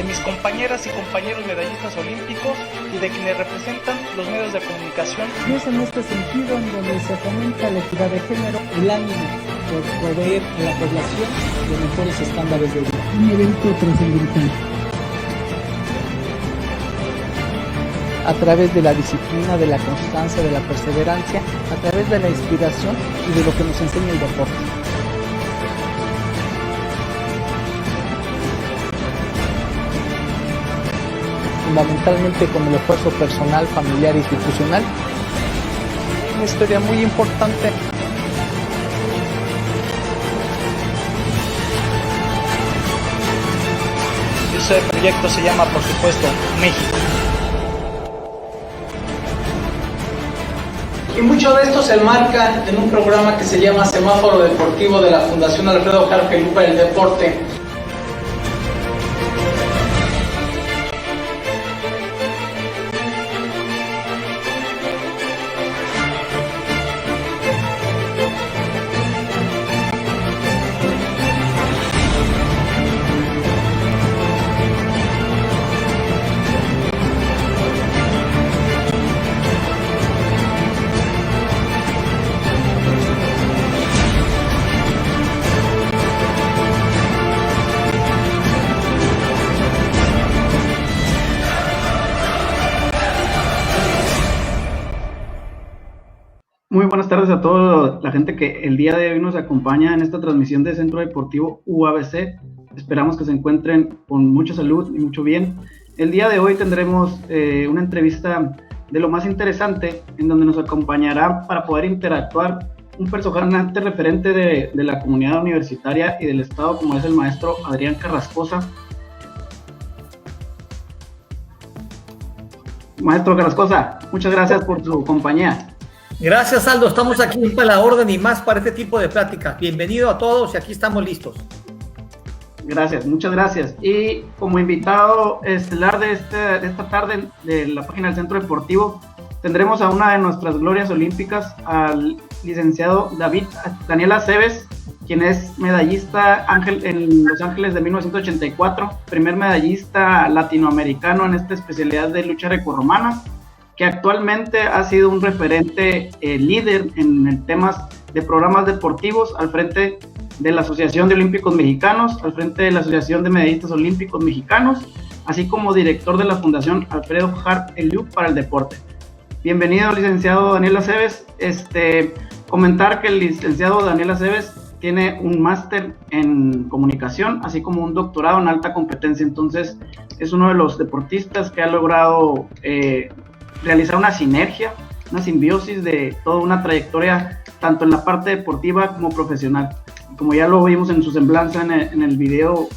mis compañeras y compañeros medallistas olímpicos y de quienes representan los medios de comunicación. Y es en este sentido en donde se fomenta la equidad de género, el ánimo por proveer a la población de mejores estándares de vida. Un evento trascendental. A través de la disciplina, de la constancia, de la perseverancia, a través de la inspiración y de lo que nos enseña el deporte. Fundamentalmente con el esfuerzo personal, familiar e institucional. Una historia muy importante. Ese proyecto se llama, por supuesto, México. Y mucho de esto se enmarca en un programa que se llama Semáforo Deportivo de la Fundación Alfredo Harpelú para el Deporte. Muy buenas tardes a toda la gente que el día de hoy nos acompaña en esta transmisión de Centro Deportivo UABC. Esperamos que se encuentren con mucha salud y mucho bien. El día de hoy tendremos una entrevista de lo más interesante, en donde nos acompañará para poder interactuar un personaje referente de la comunidad universitaria y del Estado, como es el maestro Adrián Carrascosa. Maestro Carrascosa, muchas gracias por su compañía. Gracias, Aldo. Estamos aquí para la orden y más para este tipo de pláticas. Bienvenido a todos y aquí estamos listos. Gracias, muchas gracias. Y como invitado estelar de esta tarde de la página del Centro Deportivo, tendremos a una de nuestras glorias olímpicas, al licenciado Daniel Aceves, quien es medallista en Los Ángeles de 1984, primer medallista latinoamericano en esta especialidad de lucha grecorromana, que actualmente ha sido un referente líder en temas de programas deportivos al frente de la Asociación de Olímpicos Mexicanos, al frente de la Asociación de Medallistas Olímpicos Mexicanos, así como director de la Fundación Alfredo Harpelú para el Deporte. Bienvenido, licenciado Daniel Aceves. Comentar que el licenciado Daniel Aceves tiene un máster en comunicación, así como un doctorado en alta competencia. Entonces, es uno de los deportistas que ha logrado realizar una sinergia, una simbiosis de toda una trayectoria, tanto en la parte deportiva como profesional. Como ya lo vimos en su semblanza en el video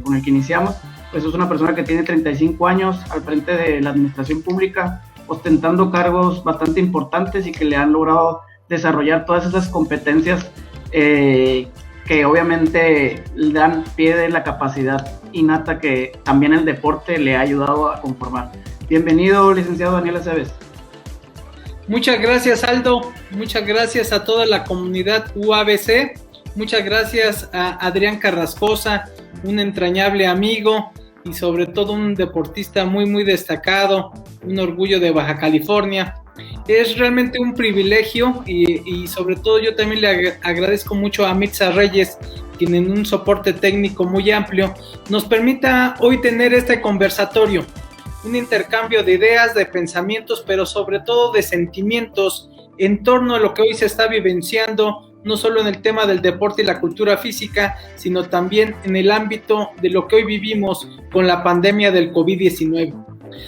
con el que iniciamos, pues es una persona que tiene 35 años al frente de la administración pública, ostentando cargos bastante importantes y que le han logrado desarrollar todas esas competencias que obviamente le dan pie de la capacidad innata que también el deporte le ha ayudado a conformar. Bienvenido, licenciado Daniel Aceves. Muchas gracias, Aldo. Muchas gracias a toda la comunidad UABC. Muchas gracias a Adrián Carrascosa, un entrañable amigo y sobre todo un deportista muy, muy destacado, un orgullo de Baja California. Es realmente un privilegio y sobre todo yo también le agradezco mucho a Mirza Reyes, quien en un soporte técnico muy amplio nos permita hoy tener este conversatorio. Un intercambio de ideas, de pensamientos, pero sobre todo de sentimientos en torno a lo que hoy se está vivenciando, no solo en el tema del deporte y la cultura física, sino también en el ámbito de lo que hoy vivimos con la pandemia del COVID-19.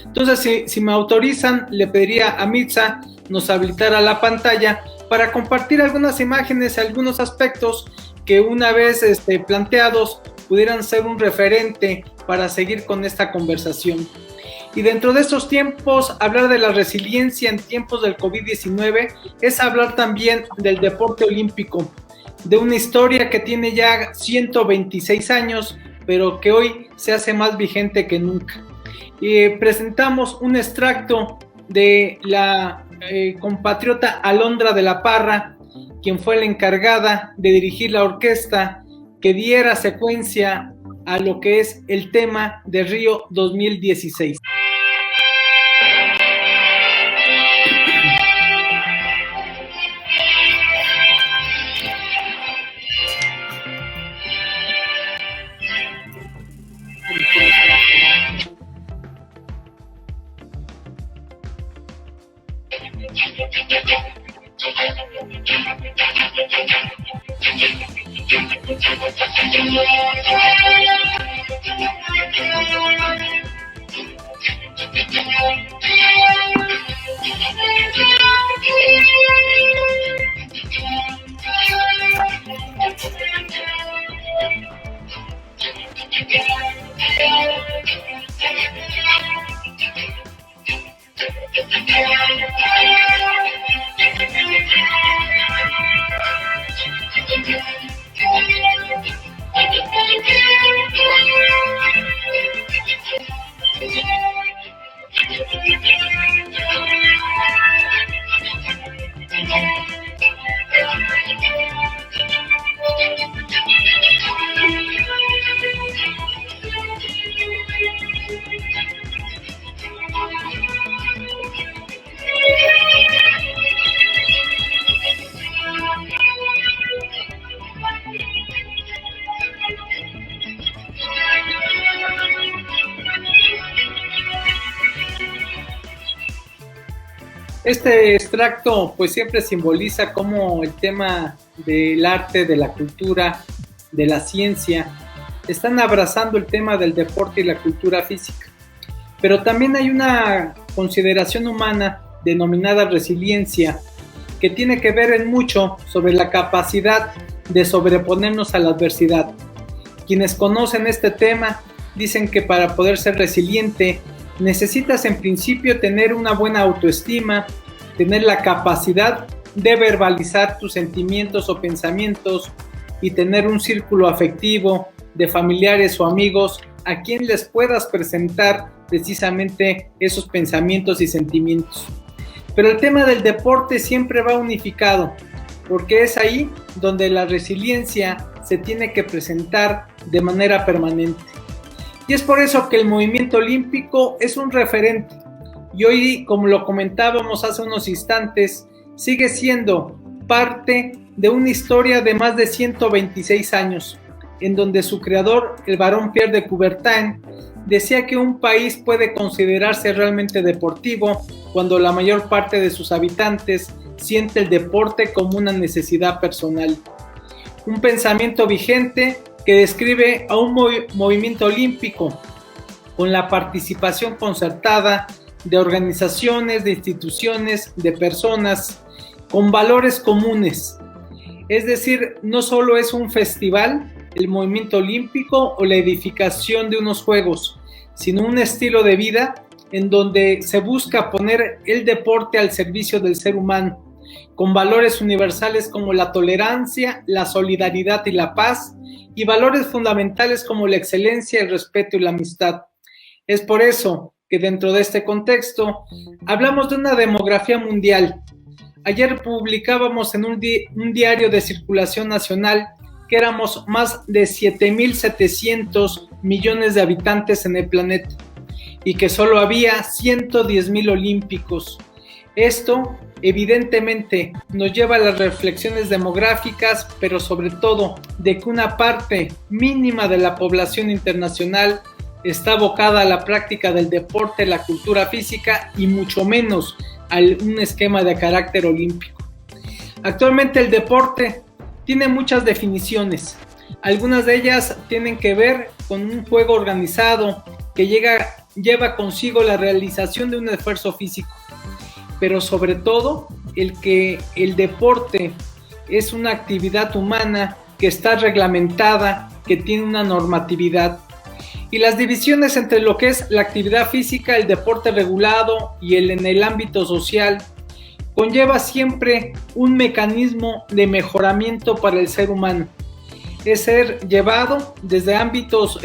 Entonces, si me autorizan, le pediría a Mirza nos habilitara la pantalla para compartir algunas imágenes, algunos aspectos que una vez planteados pudieran ser un referente para seguir con esta conversación. Y dentro de estos tiempos, hablar de la resiliencia en tiempos del COVID-19 es hablar también del deporte olímpico, de una historia que tiene ya 126 años, pero que hoy se hace más vigente que nunca. Presentamos un extracto de la compatriota Alondra de la Parra, quien fue la encargada de dirigir la orquesta que diera secuencia a lo que es el tema de Río 2016. Este extracto pues siempre simboliza cómo el tema del arte, de la cultura, de la ciencia, están abrazando el tema del deporte y la cultura física. Pero también hay una consideración humana denominada resiliencia, que tiene que ver en mucho sobre la capacidad de sobreponernos a la adversidad. Quienes conocen este tema dicen que para poder ser resiliente necesitas en principio tener una buena autoestima, tener la capacidad de verbalizar tus sentimientos o pensamientos y tener un círculo afectivo de familiares o amigos a quien les puedas presentar precisamente esos pensamientos y sentimientos. Pero el tema del deporte siempre va unificado, porque es ahí donde la resiliencia se tiene que presentar de manera permanente. Y es por eso que el movimiento olímpico es un referente. Y hoy, como lo comentábamos hace unos instantes, sigue siendo parte de una historia de más de 126 años, en donde su creador, el barón Pierre de Coubertin, decía que un país puede considerarse realmente deportivo cuando la mayor parte de sus habitantes siente el deporte como una necesidad personal. Un pensamiento vigente que describe a un movimiento olímpico con la participación concertada de organizaciones, de instituciones, de personas con valores comunes. Es decir, no solo es un festival, el movimiento olímpico o la edificación de unos juegos, sino un estilo de vida en donde se busca poner el deporte al servicio del ser humano, con valores universales como la tolerancia, la solidaridad y la paz, y valores fundamentales como la excelencia, el respeto y la amistad. Es por eso que dentro de este contexto hablamos de una demografía mundial. Ayer publicábamos en un diario de circulación nacional que éramos más de 7.700 millones de habitantes en el planeta y que solo había 110,000 olímpicos. Esto evidentemente nos lleva a las reflexiones demográficas, pero sobre todo de que una parte mínima de la población internacional está abocada a la práctica del deporte, la cultura física y mucho menos a un esquema de carácter olímpico. Actualmente el deporte tiene muchas definiciones. Algunas de ellas tienen que ver con un juego organizado que lleva consigo la realización de un esfuerzo físico, pero sobre todo el que el deporte es una actividad humana que está reglamentada, que tiene una normatividad. Y las divisiones entre lo que es la actividad física, el deporte regulado y en el ámbito social conlleva siempre un mecanismo de mejoramiento para el ser humano. Es ser llevado desde ámbitos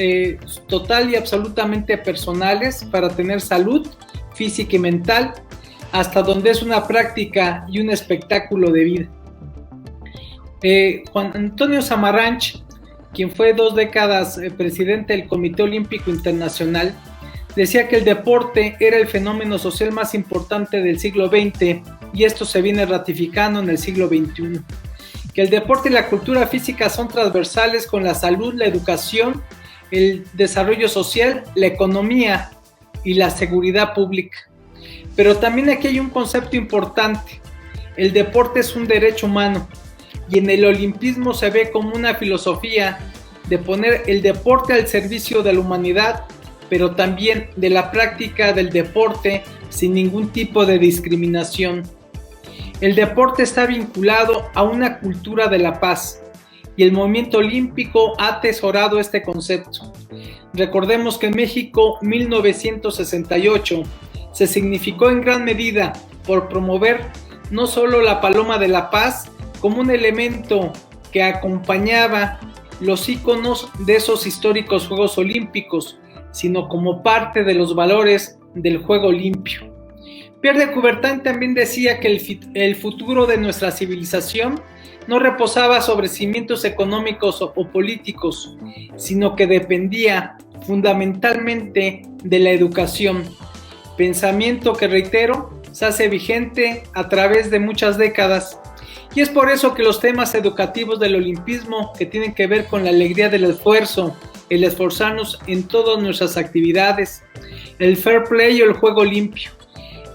total y absolutamente personales para tener salud física y mental, hasta donde es una práctica y un espectáculo de vida. Juan Antonio Samaranch quien fue 2 décadas presidente del Comité Olímpico Internacional, decía que el deporte era el fenómeno social más importante del siglo XX y esto se viene ratificando en el siglo XXI. Que el deporte y la cultura física son transversales con la salud, la educación, el desarrollo social, la economía y la seguridad pública. Pero también aquí hay un concepto importante. El deporte es un derecho humano y en el olimpismo se ve como una filosofía de poner el deporte al servicio de la humanidad, pero también de la práctica del deporte sin ningún tipo de discriminación. El deporte está vinculado a una cultura de la paz y el movimiento olímpico ha atesorado este concepto. Recordemos que en México 1968 se significó en gran medida por promover no solo la Paloma de la Paz como un elemento que acompañaba los íconos de esos históricos Juegos Olímpicos, sino como parte de los valores del juego limpio. Pierre de Coubertin también decía que el futuro de nuestra civilización no reposaba sobre cimientos económicos o políticos, sino que dependía fundamentalmente de la educación. Pensamiento que, reitero, se hace vigente a través de muchas décadas. Y es por eso que los temas educativos del olimpismo, que tienen que ver con la alegría del esfuerzo, el esforzarnos en todas nuestras actividades, el fair play o el juego limpio,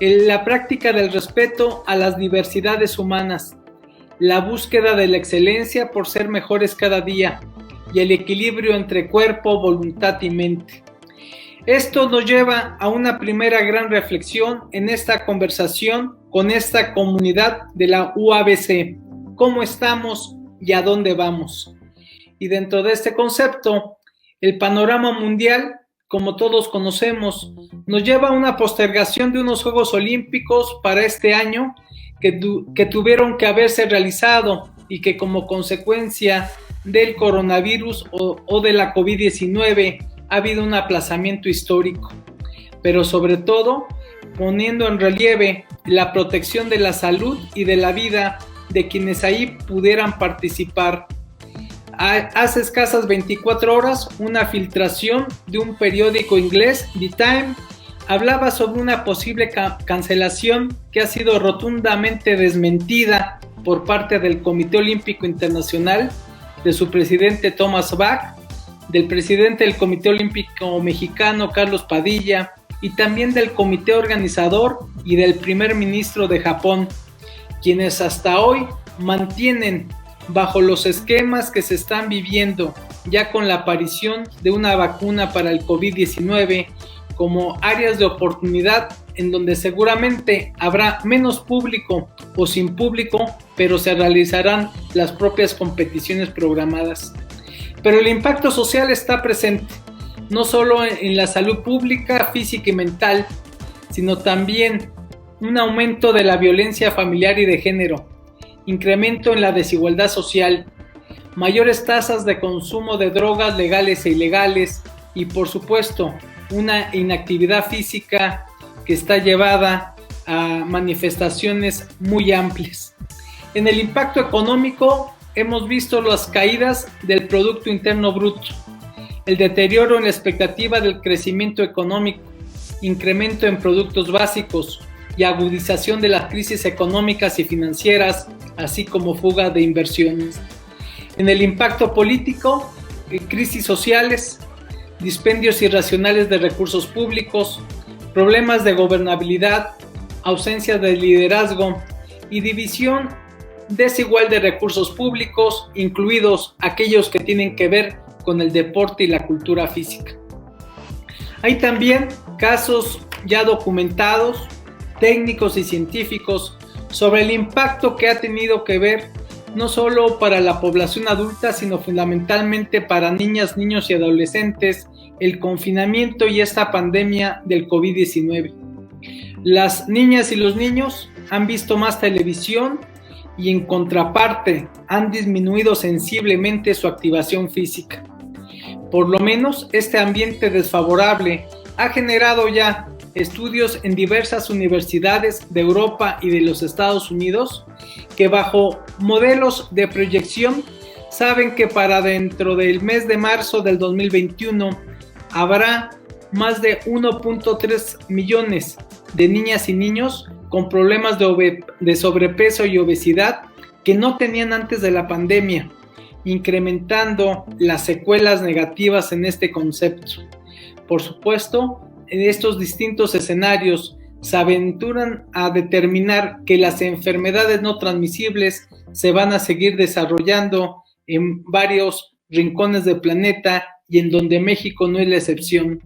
la práctica del respeto a las diversidades humanas, la búsqueda de la excelencia por ser mejores cada día y el equilibrio entre cuerpo, voluntad y mente. Esto nos lleva a una primera gran reflexión en esta conversación con esta comunidad de la UABC. ¿Cómo estamos y a dónde vamos? Y dentro de este concepto, el panorama mundial, como todos conocemos, nos lleva a una postergación de unos Juegos Olímpicos para este año que tuvieron que haberse realizado y que como consecuencia del coronavirus o de la COVID-19 ha habido un aplazamiento histórico, pero sobre todo poniendo en relieve la protección de la salud y de la vida de quienes ahí pudieran participar. Hace escasas 24 horas, una filtración de un periódico inglés, The Times, hablaba sobre una posible cancelación que ha sido rotundamente desmentida por parte del Comité Olímpico Internacional, de su presidente Thomas Bach, del presidente del Comité Olímpico Mexicano Carlos Padilla y también del comité organizador y del primer ministro de Japón, quienes hasta hoy mantienen bajo los esquemas que se están viviendo ya con la aparición de una vacuna para el COVID-19 como áreas de oportunidad en donde seguramente habrá menos público o sin público, pero se realizarán las propias competiciones programadas. Pero el impacto social está presente, no solo en la salud pública, física y mental, sino también un aumento de la violencia familiar y de género, incremento en la desigualdad social, mayores tasas de consumo de drogas legales e ilegales y, por supuesto, una inactividad física que está llevada a manifestaciones muy amplias. En el impacto económico hemos visto las caídas del Producto Interno Bruto, el deterioro en la expectativa del crecimiento económico, incremento en productos básicos y agudización de las crisis económicas y financieras, así como fuga de inversiones. En el impacto político, crisis sociales, dispendios irracionales de recursos públicos, problemas de gobernabilidad, ausencia de liderazgo y división desigual de recursos públicos, incluidos aquellos que tienen que ver con el deporte y la cultura física. Hay también casos ya documentados, técnicos y científicos, sobre el impacto que ha tenido que ver no solo para la población adulta, sino fundamentalmente para niñas, niños y adolescentes, el confinamiento y esta pandemia del COVID-19. Las niñas y los niños han visto más televisión y en contraparte han disminuido sensiblemente su activación física. Por lo menos este ambiente desfavorable ha generado ya estudios en diversas universidades de Europa y de los Estados Unidos que bajo modelos de proyección saben que para dentro del mes de marzo del 2021 habrá más de 1.3 millones de niñas y niños con problemas de sobrepeso y obesidad que no tenían antes de la pandemia, incrementando las secuelas negativas en este concepto. Por supuesto, en estos distintos escenarios se aventuran a determinar que las enfermedades no transmisibles se van a seguir desarrollando en varios rincones del planeta y en donde México no es la excepción.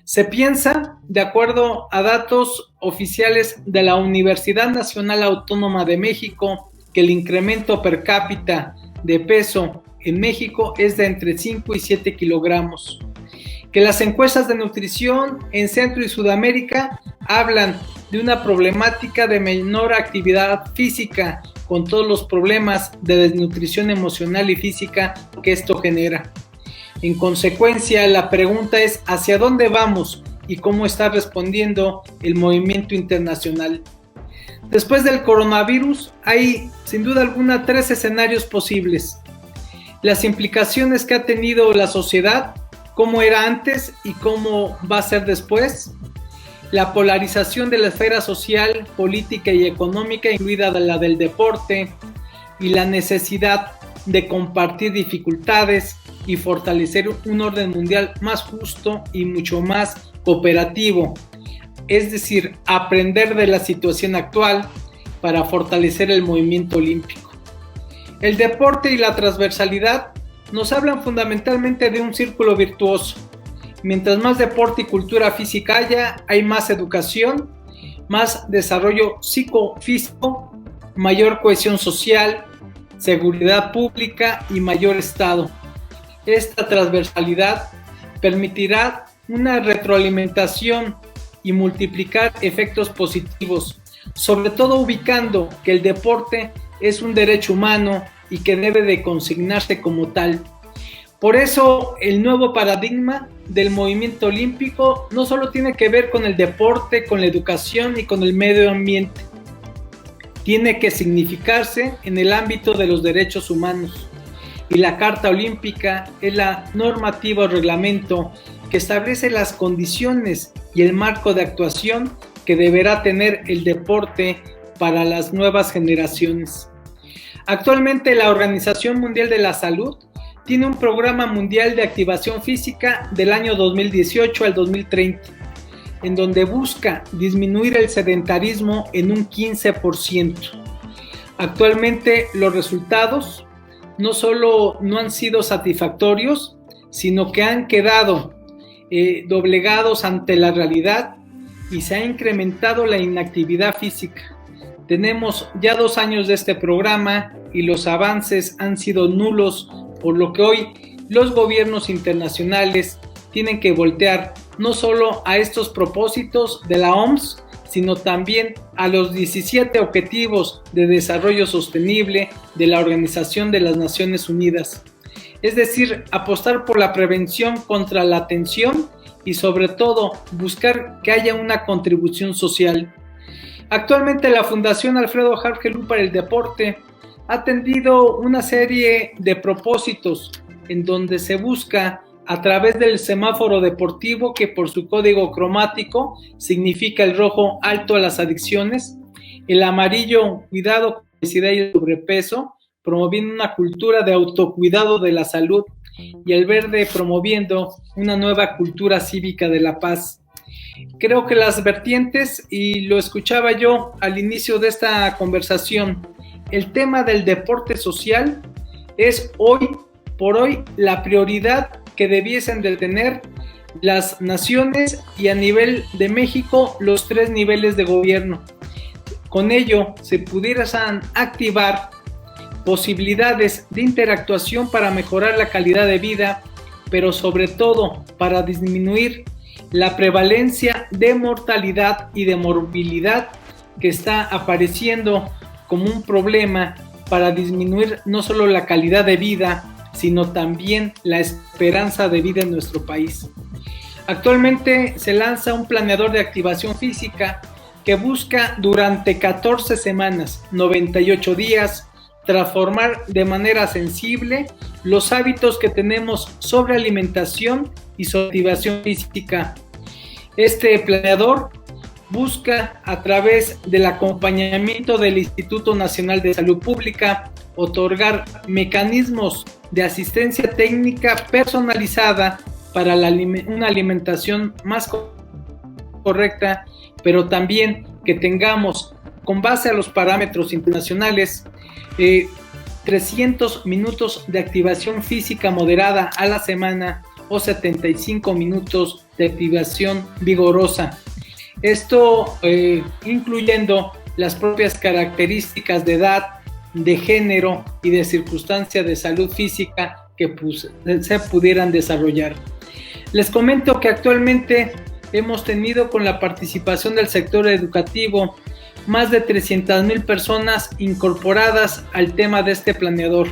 Se piensa, de acuerdo a datos oficiales de la Universidad Nacional Autónoma de México, que el incremento per cápita de peso en México es de entre 5 y 7 kilogramos. Que las encuestas de nutrición en Centro y Sudamérica hablan de una problemática de menor actividad física, con todos los problemas de desnutrición emocional y física que esto genera. En consecuencia, la pregunta es ¿hacia dónde vamos y cómo está respondiendo el movimiento internacional? Después del coronavirus, hay sin duda alguna 3 escenarios posibles. Las implicaciones que ha tenido la sociedad, cómo era antes y cómo va a ser después. La polarización de la esfera social, política y económica, incluida la del deporte, y la necesidad de compartir dificultades y fortalecer un orden mundial más justo y mucho más cooperativo. Es decir, aprender de la situación actual para fortalecer el movimiento olímpico. El deporte y la transversalidad nos hablan fundamentalmente de un círculo virtuoso. Mientras más deporte y cultura física haya, hay más educación, más desarrollo psicofísico, mayor cohesión social, seguridad pública y mayor Estado. Esta transversalidad permitirá una retroalimentación y multiplicar efectos positivos, sobre todo ubicando que el deporte es un derecho humano y que debe de consignarse como tal. Por eso el nuevo paradigma del movimiento olímpico no solo tiene que ver con el deporte, con la educación y con el medio ambiente. Tiene que significarse en el ámbito de los derechos humanos. Y la Carta Olímpica es la normativa o reglamento que establece las condiciones y el marco de actuación que deberá tener el deporte para las nuevas generaciones. Actualmente la Organización Mundial de la Salud tiene un programa mundial de activación física del año 2018 al 2030, en donde busca disminuir el sedentarismo en un 15%. Actualmente los resultados no solo no han sido satisfactorios, sino que han quedado doblegados ante la realidad y se ha incrementado la inactividad física. Tenemos ya 2 años de este programa y los avances han sido nulos, por lo que hoy los gobiernos internacionales tienen que voltear no solo a estos propósitos de la OMS, sino también a los 17 Objetivos de Desarrollo Sostenible de la Organización de las Naciones Unidas. Es decir, apostar por la prevención contra la atención y sobre todo buscar que haya una contribución social. Actualmente la Fundación Alfredo Hargelú para el Deporte ha tendido una serie de propósitos en donde se busca a través del semáforo deportivo, que por su código cromático significa el rojo alto a las adicciones, el amarillo cuidado con la obesidad y el sobrepeso, promoviendo una cultura de autocuidado de la salud, y el verde promoviendo una nueva cultura cívica de la paz. Creo que las vertientes, y lo escuchaba yo al inicio de esta conversación, el tema del deporte social es hoy por hoy la prioridad que debiesen de tener las naciones y a nivel de México los 3 niveles de gobierno. Con ello se pudieran activar posibilidades de interactuación para mejorar la calidad de vida, pero sobre todo para disminuir la prevalencia de mortalidad y de morbilidad que está apareciendo como un problema para disminuir no solo la calidad de vida, sino también la esperanza de vida en nuestro país. Actualmente se lanza un planeador de activación física que busca durante 14 semanas, 98 días, transformar de manera sensible los hábitos que tenemos sobre alimentación y sobre activación física. Este planeador busca, a través del acompañamiento del Instituto Nacional de Salud Pública, otorgar mecanismos de asistencia técnica personalizada para una alimentación más correcta, pero también que tengamos, con base a los parámetros internacionales, 300 minutos de activación física moderada a la semana o 75 minutos de activación vigorosa. Esto incluyendo las propias características de edad, de género y de circunstancia de salud física que se pudieran desarrollar. Les comento que actualmente hemos tenido, con la participación del sector educativo, más de 300,000 personas incorporadas al tema de este planeador.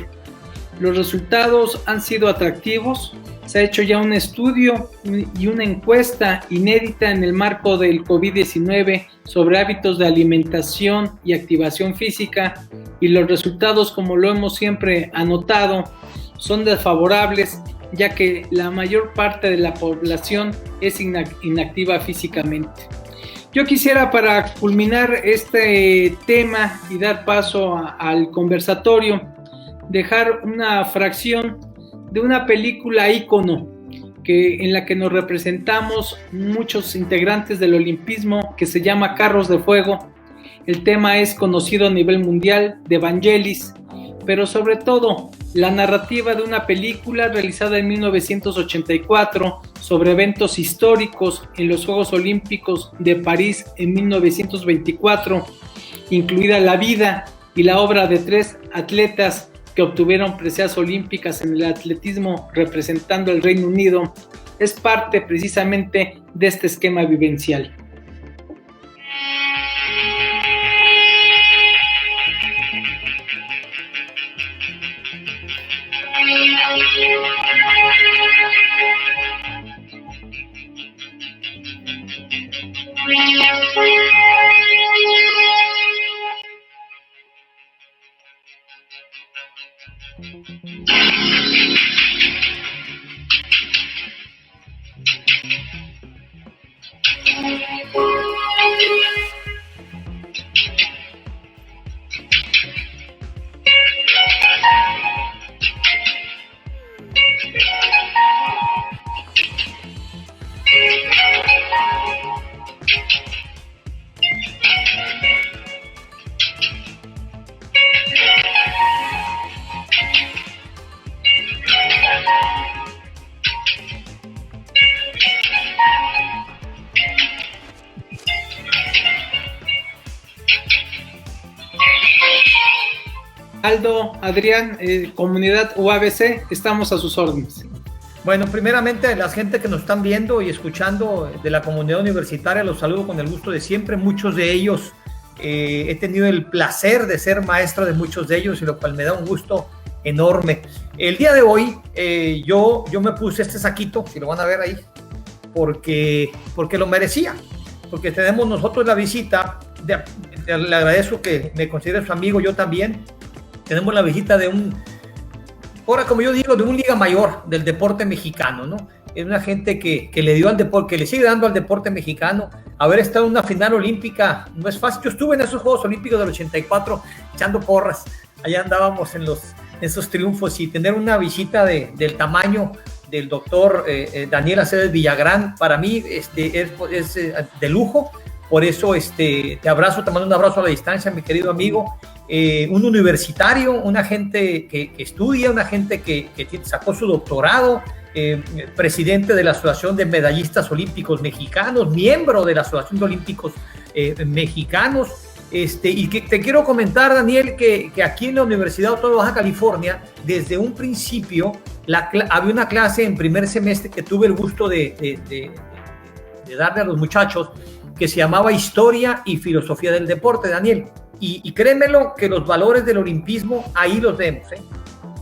Los resultados han sido atractivos. Se ha hecho ya un estudio y una encuesta inédita en el marco del COVID-19 sobre hábitos de alimentación y activación física, y los resultados, como lo hemos siempre anotado, son desfavorables, ya que la mayor parte de la población es inactiva físicamente. Yo quisiera, para culminar este tema y dar paso al conversatorio, dejar una fracción de una película ícono en la que nos representamos muchos integrantes del olimpismo, que se llama Carros de Fuego. El tema es conocido a nivel mundial, de Vangelis, pero sobre todo la narrativa de una película realizada en 1984 sobre eventos históricos en los Juegos Olímpicos de París en 1924, incluida la vida y la obra de 3 atletas que obtuvieron preseas olímpicas en el atletismo representando al Reino Unido. Es parte precisamente de este esquema vivencial. Aldo, Adrián, comunidad UABC, estamos a sus órdenes. Bueno, primeramente, la gente que nos están viendo y escuchando de la comunidad universitaria, los saludo con el gusto de siempre. Muchos de ellos, he tenido el placer de ser maestro de muchos de ellos, y lo cual me da un gusto enorme. El día de hoy, yo me puse este saquito, si lo van a ver ahí, porque lo merecía, porque tenemos nosotros la visita, le agradezco que me considere su amigo, yo también. Tenemos la visita de ahora como yo digo, de un liga mayor del deporte mexicano, ¿no? Es una gente que le dio al deporte, que le sigue dando al deporte mexicano. Haber estado en una final olímpica no es fácil. Yo estuve en esos Juegos Olímpicos del 84 echando porras. Allá andábamos en esos triunfos, y tener una visita del tamaño del doctor Daniel Aceves Villagrán, para mí es de lujo. Por eso te abrazo, te mando un abrazo a la distancia, mi querido amigo. Un universitario, una gente que estudia, una gente que sacó su doctorado, presidente de la Asociación de Medallistas Olímpicos Mexicanos, miembro de la Asociación de Olímpicos Mexicanos. Y que te quiero comentar, Daniel, que aquí en la Universidad Autónoma de Baja California, desde un principio, había una clase en primer semestre que tuve el gusto de darle a los muchachos, que se llamaba Historia y Filosofía del Deporte, Daniel. Y créemelo que los valores del olimpismo ahí los vemos, ¿eh?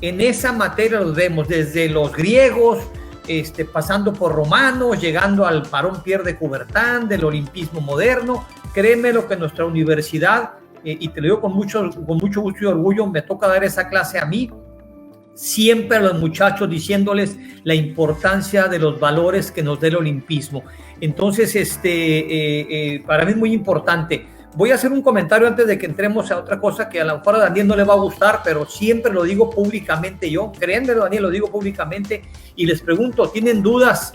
En esa materia los vemos, desde los griegos, pasando por romanos, llegando al Parón Pierre de Coubertin, del olimpismo moderno. Créemelo que nuestra universidad y te lo digo con mucho gusto y orgullo, me toca dar esa clase a mí, siempre a los muchachos diciéndoles la importancia de los valores que nos dé el olimpismo. Entonces, para mí es muy importante. Voy a hacer un comentario antes de que entremos a otra cosa que a lo mejor a Daniel no le va a gustar, pero siempre lo digo públicamente yo. Créanmelo, Daniel, lo digo públicamente y les pregunto, ¿tienen dudas?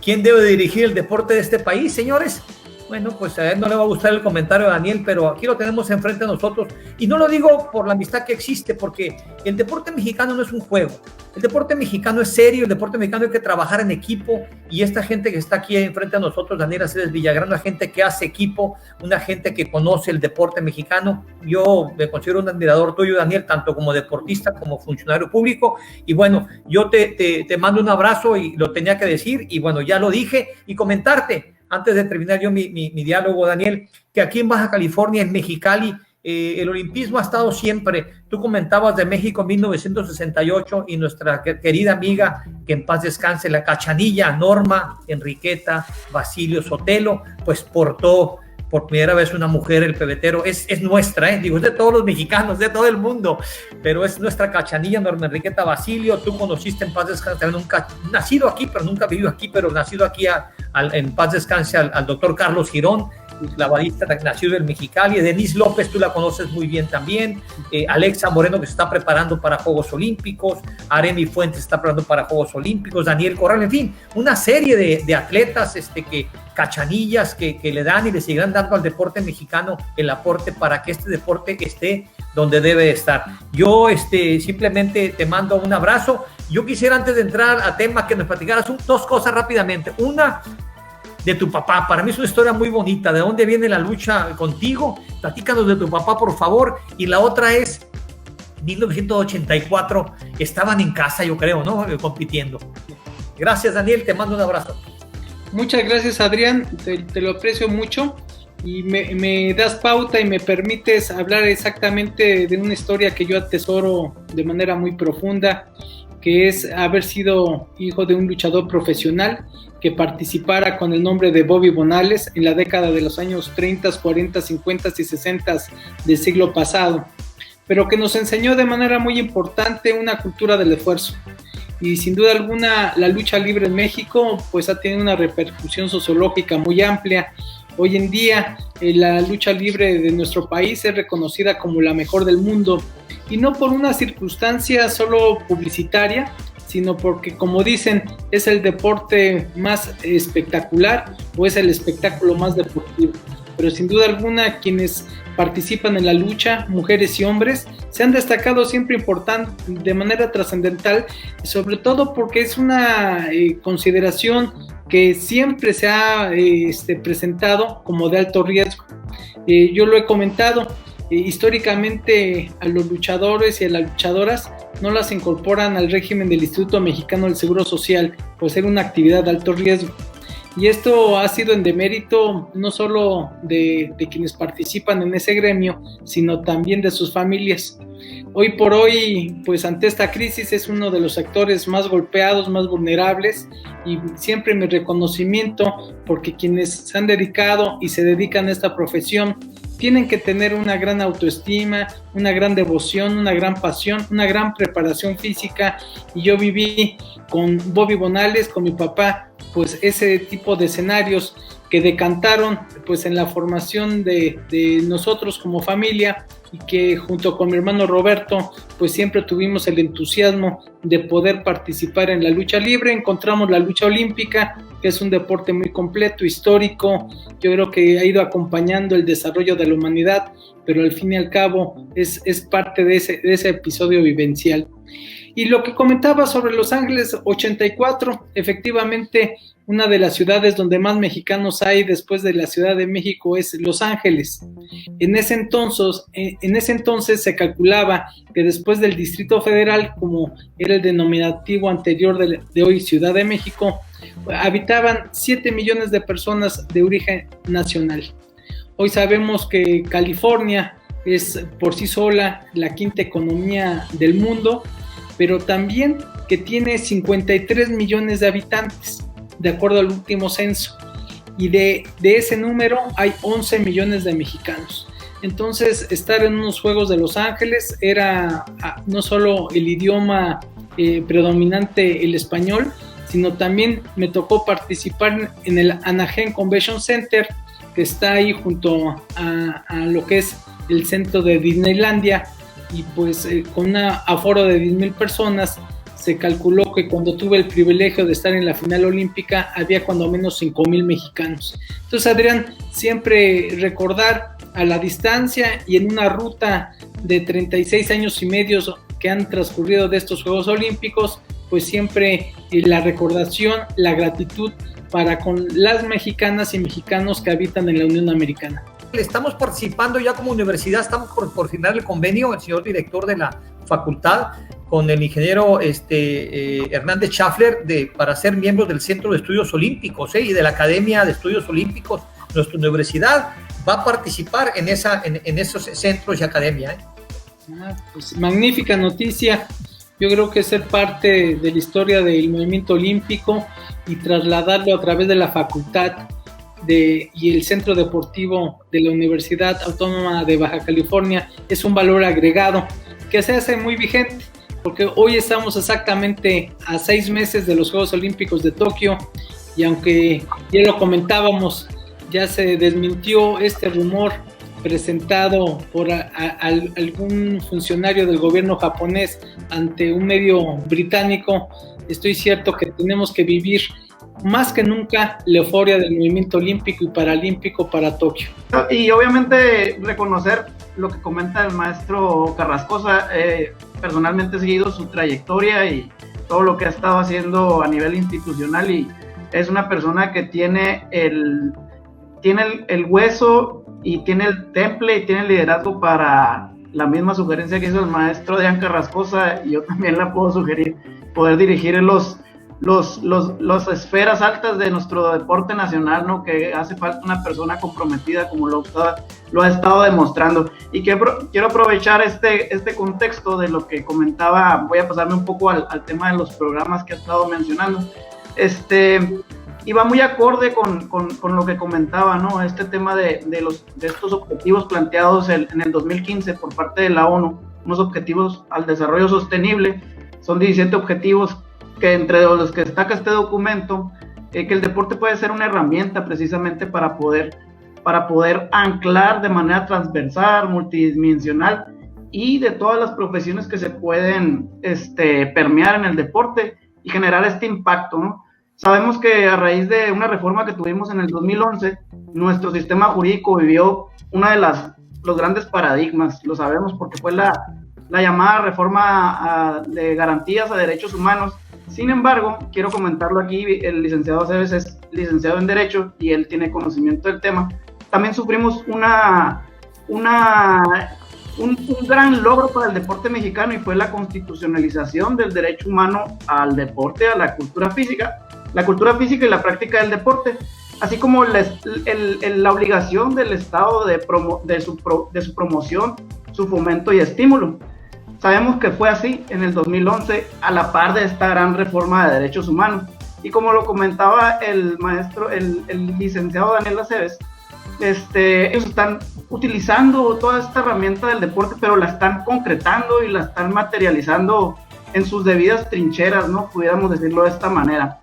¿Quién debe dirigir el deporte de este país, señores? Bueno, pues a él no le va a gustar el comentario de Daniel, pero aquí lo tenemos enfrente de nosotros. Y no lo digo por la amistad que existe, porque el deporte mexicano no es un juego. El deporte mexicano es serio, el deporte mexicano hay que trabajar en equipo. Y esta gente que está aquí enfrente de nosotros, Daniel Aceves Villagrán, una gente que hace equipo, una gente que conoce el deporte mexicano. Yo me considero un admirador tuyo, Daniel, tanto como deportista como funcionario público. Y bueno, yo te mando un abrazo y lo tenía que decir. Y bueno, ya lo dije y comentarte. Antes de terminar yo mi diálogo, Daniel, que aquí en Baja California, en Mexicali, el olimpismo ha estado siempre. Tú comentabas de México en 1968 y nuestra querida amiga, que en paz descanse, la Cachanilla, Norma Enriqueta Basilio Sotelo, pues portó por primera vez una mujer el pebetero. Es nuestra, digo, es de todos los mexicanos, de todo el mundo, pero es nuestra Cachanilla, Norma Enriqueta Basilio. Tú conociste en paz descanse, nunca nacido aquí, pero nunca vivido aquí, pero nacido aquí en paz descanse al doctor Carlos Girón, clavadista nacido en Mexicali. Denise López, tú la conoces muy bien también. Alexa Moreno, que se está preparando para Juegos Olímpicos. Aremi Fuentes se está preparando para Juegos Olímpicos. Daniel Corral, en fin, una serie de atletas cachanillas que le dan y le seguirán dando al deporte mexicano el aporte para que este deporte esté donde debe estar. Yo simplemente te mando un abrazo. Yo quisiera, antes de entrar a tema, que nos platicaras dos cosas rápidamente. Una, de tu papá. Para mí es una historia muy bonita. ¿De dónde viene la lucha contigo? Platícanos de tu papá, por favor. Y la otra es 1984. Estaban en casa, yo creo, ¿no? Compitiendo. Gracias, Daniel. Te mando un abrazo. Muchas gracias, Adrián. Te lo aprecio mucho. Y me das pauta y me permites hablar exactamente de una historia que yo atesoro de manera muy profunda, que es haber sido hijo de un luchador profesional que participara con el nombre de Bobby Bonales en la década de los años 30, 40, 50 y 60 del siglo pasado, pero que nos enseñó de manera muy importante una cultura del esfuerzo. Y sin duda alguna la lucha libre en México pues ha tenido una repercusión sociológica muy amplia. Hoy en día la lucha libre de nuestro país es reconocida como la mejor del mundo, y no por una circunstancia solo publicitaria, sino porque, como dicen, es el deporte más espectacular o es el espectáculo más deportivo. Pero sin duda alguna quienes participan en la lucha, mujeres y hombres, se han destacado siempre de manera trascendental, sobre todo porque es una consideración que siempre se ha presentado como de alto riesgo. Yo lo he comentado, históricamente a los luchadores y a las luchadoras no las incorporan al régimen del Instituto Mexicano del Seguro Social por ser una actividad de alto riesgo. Y esto ha sido en demérito no solo de quienes participan en ese gremio, sino también de sus familias. Hoy por hoy, pues ante esta crisis es uno de los sectores más golpeados, más vulnerables, y siempre mi reconocimiento porque quienes se han dedicado y se dedican a esta profesión tienen que tener una gran autoestima, una gran devoción, una gran pasión, una gran preparación física. Y yo viví con Bobby Bonales, con mi papá, pues ese tipo de escenarios que decantaron pues en la formación de nosotros como familia, y que junto con mi hermano Roberto pues siempre tuvimos el entusiasmo de poder participar en la lucha libre. Encontramos la lucha olímpica, que es un deporte muy completo, histórico. Yo creo que ha ido acompañando el desarrollo de la humanidad, pero al fin y al cabo es parte de ese episodio vivencial. Y lo que comentaba sobre Los Ángeles 84, efectivamente una de las ciudades donde más mexicanos hay después de la Ciudad de México es Los Ángeles. En ese entonces se calculaba que después del Distrito Federal, como era el denominativo anterior de hoy Ciudad de México, habitaban 7 millones de personas de origen nacional. Hoy sabemos que California es por sí sola la quinta economía del mundo, pero también que tiene 53 millones de habitantes, de acuerdo al último censo, y de ese número hay 11 millones de mexicanos. Entonces, estar en unos Juegos de Los Ángeles era no solo el idioma predominante, el español, sino también me tocó participar en el Anaheim Convention Center, que está ahí junto a lo que es el centro de Disneylandia, y pues con un aforo de 10,000 personas, se calculó que cuando tuve el privilegio de estar en la final olímpica había cuando menos 5,000 mexicanos. Entonces, Adrián, siempre recordar a la distancia y en una ruta de 36 años y medio que han transcurrido de estos Juegos Olímpicos, pues siempre la recordación, la gratitud para con las mexicanas y mexicanos que habitan en la Unión Americana. Estamos participando ya como universidad, estamos por firmar el convenio, el señor director de la facultad, con el ingeniero Hernández Schaffler, para ser miembros del Centro de Estudios Olímpicos y de la Academia de Estudios Olímpicos. Nuestra universidad va a participar en esos centros y academia. Pues magnífica noticia. Yo creo que ser parte de la historia del movimiento olímpico y trasladarlo a través de la facultad y el centro deportivo de la Universidad Autónoma de Baja California es un valor agregado que se hace muy vigente, porque hoy estamos exactamente a 6 meses de los Juegos Olímpicos de Tokio, y aunque ya lo comentábamos, ya se desmintió este rumor presentado por algún funcionario del gobierno japonés ante un medio británico, estoy cierto que tenemos que vivir más que nunca la euforia del movimiento olímpico y paralímpico para Tokio. Y obviamente reconocer lo que comenta el maestro Carrascosa. Personalmente he seguido su trayectoria y todo lo que ha estado haciendo a nivel institucional, y es una persona que tiene el hueso y tiene el temple y tiene el liderazgo para la misma sugerencia que hizo el maestro Adrián Carrascosa, y yo también la puedo sugerir, poder dirigir las esferas altas de nuestro deporte nacional, ¿no? Que hace falta una persona comprometida como lo ha estado demostrando. Y quiero aprovechar este contexto de lo que comentaba. Voy a pasarme un poco al tema de los programas que ha estado mencionando. Y va muy acorde con lo que comentaba, ¿no? Este tema de estos objetivos planteados en el 2015 por parte de la ONU, unos objetivos al desarrollo sostenible. Son 17 objetivos que entre los que destaca este documento, que el deporte puede ser una herramienta precisamente para poder anclar de manera transversal, multidimensional, y de todas las profesiones que se pueden permear en el deporte y generar este impacto, ¿no? Sabemos que a raíz de una reforma que tuvimos en el 2011, nuestro sistema jurídico vivió uno de los grandes paradigmas, lo sabemos porque fue la llamada reforma de garantías a derechos humanos. Sin embargo, quiero comentarlo aquí, el licenciado Aceves es licenciado en Derecho y él tiene conocimiento del tema. También sufrimos un gran logro para el deporte mexicano, y fue la constitucionalización del derecho humano al deporte, a la cultura física y la práctica del deporte, así como la obligación del Estado de su promoción, su fomento y estímulo. Sabemos que fue así en el 2011, a la par de esta gran reforma de derechos humanos. Y como lo comentaba el maestro, el licenciado Daniel Aceves, ellos están utilizando toda esta herramienta del deporte, pero la están concretando y la están materializando en sus debidas trincheras, ¿no? Pudiéramos decirlo de esta manera.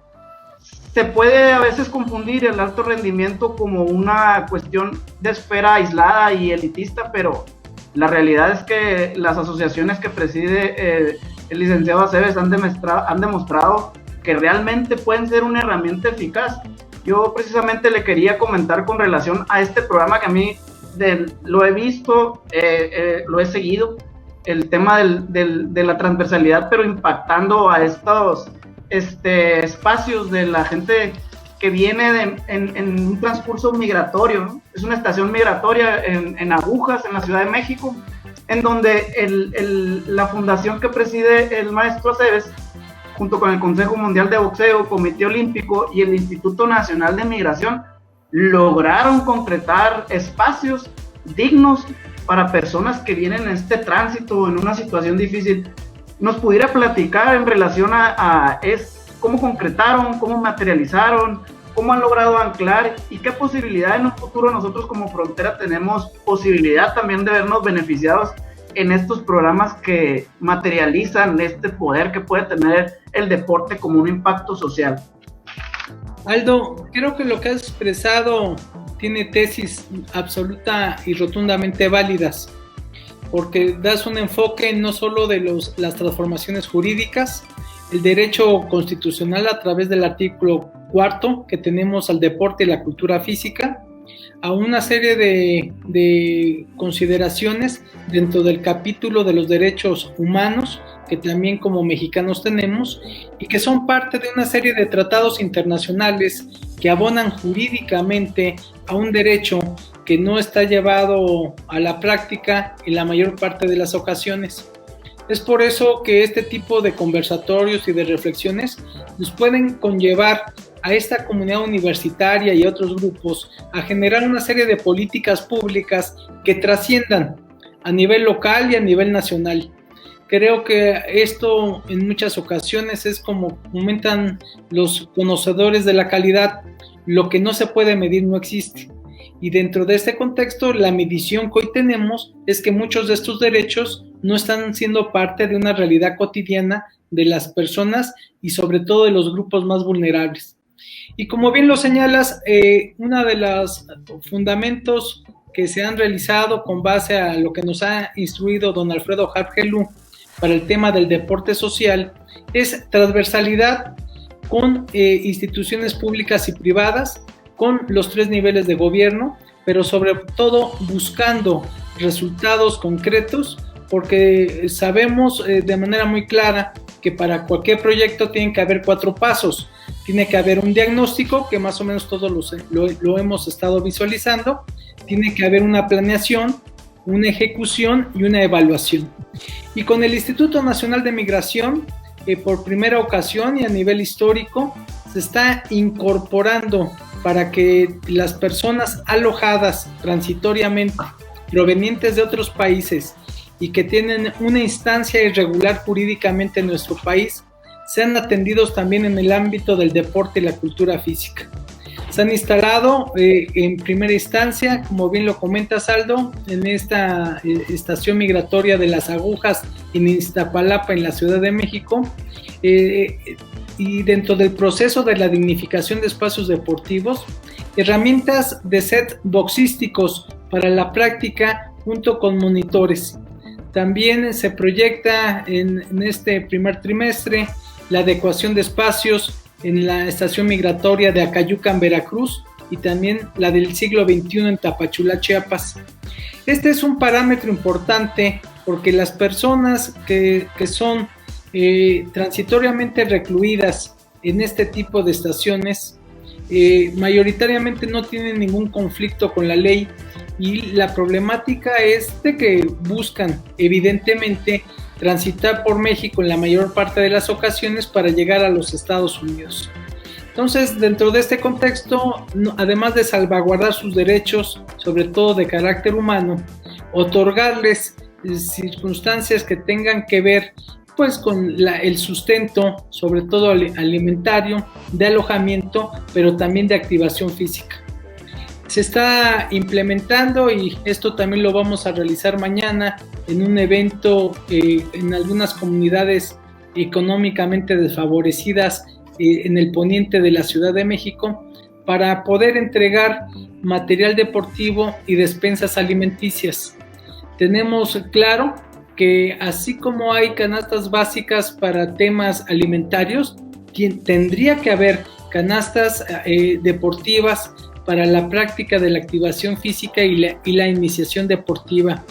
Se puede a veces confundir el alto rendimiento como una cuestión de esfera aislada y elitista, pero la realidad es que las asociaciones que preside el licenciado Aceves han demostrado que realmente pueden ser una herramienta eficaz. Yo precisamente le quería comentar con relación a este programa que a mí lo he visto, lo he seguido, el tema de la transversalidad, pero impactando a estos espacios de la gente que viene en un transcurso migratorio, ¿no? Es una estación migratoria en Agujas, en la Ciudad de México, en donde la fundación que preside el maestro Aceves, junto con el Consejo Mundial de Boxeo, Comité Olímpico y el Instituto Nacional de Migración, lograron concretar espacios dignos para personas que vienen en este tránsito, en una situación difícil. ¿Nos pudiera platicar en relación a cómo concretaron, cómo materializaron, cómo han logrado anclar y qué posibilidad en un futuro nosotros como Frontera tenemos posibilidad también de vernos beneficiados en estos programas que materializan este poder que puede tener el deporte como un impacto social. Aldo, creo que lo que has expresado tiene tesis absoluta y rotundamente válidas, porque das un enfoque no solo de las transformaciones jurídicas, el derecho constitucional a través del artículo 4 que tenemos al deporte y la cultura física, a una serie de consideraciones dentro del capítulo de los derechos humanos que también como mexicanos tenemos y que son parte de una serie de tratados internacionales que abonan jurídicamente a un derecho que no está llevado a la práctica en la mayor parte de las ocasiones. Es por eso que este tipo de conversatorios y de reflexiones nos pueden conllevar a esta comunidad universitaria y a otros grupos a generar una serie de políticas públicas que trasciendan a nivel local y a nivel nacional. Creo que esto en muchas ocasiones es como comentan los conocedores de la calidad, lo que no se puede medir no existe. Y dentro de este contexto, la medición que hoy tenemos es que muchos de estos derechos no están siendo parte de una realidad cotidiana de las personas y sobre todo de los grupos más vulnerables. Y como bien lo señalas, uno de los fundamentos que se han realizado con base a lo que nos ha instruido don Alfredo Harpgelú para el tema del deporte social es transversalidad con instituciones públicas y privadas, con los 3 niveles de gobierno, pero sobre todo buscando resultados concretos, porque sabemos de manera muy clara que para cualquier proyecto tienen que haber 4 pasos. Tiene que haber un diagnóstico, que más o menos todos lo hemos estado visualizando. Tiene que haber una planeación, una ejecución y una evaluación. Y con el Instituto Nacional de Migración, por primera ocasión y a nivel histórico, se está incorporando para que las personas alojadas transitoriamente, provenientes de otros países y que tienen una instancia irregular jurídicamente en nuestro país, sean atendidos también en el ámbito del deporte y la cultura física. Se han instalado en primera instancia, como bien lo comentas Aldo, en esta estación migratoria de Las Agujas en Iztapalapa, en la Ciudad de México, y dentro del proceso de la dignificación de espacios deportivos, herramientas de set boxísticos para la práctica junto con monitores. También se proyecta en este primer trimestre la adecuación de espacios en la estación migratoria de Acayucan, Veracruz, y también la del siglo XXI en Tapachula, Chiapas. Este es un parámetro importante porque las personas que son transitoriamente recluidas en este tipo de estaciones mayoritariamente no tienen ningún conflicto con la ley, y la problemática es de que buscan evidentemente transitar por México en la mayor parte de las ocasiones para llegar a los Estados Unidos. Entonces, dentro de este contexto, además de salvaguardar sus derechos, sobre todo de carácter humano, otorgarles circunstancias que tengan que ver pues con el sustento, sobre todo alimentario, de alojamiento, pero también de activación física. Se está implementando, y esto también lo vamos a realizar mañana en un evento en algunas comunidades económicamente desfavorecidas en el poniente de la Ciudad de México, para poder entregar material deportivo y despensas alimenticias. Tenemos claro que así como hay canastas básicas para temas alimentarios, tendría que haber canastas deportivas para la práctica de la activación física y la iniciación deportiva.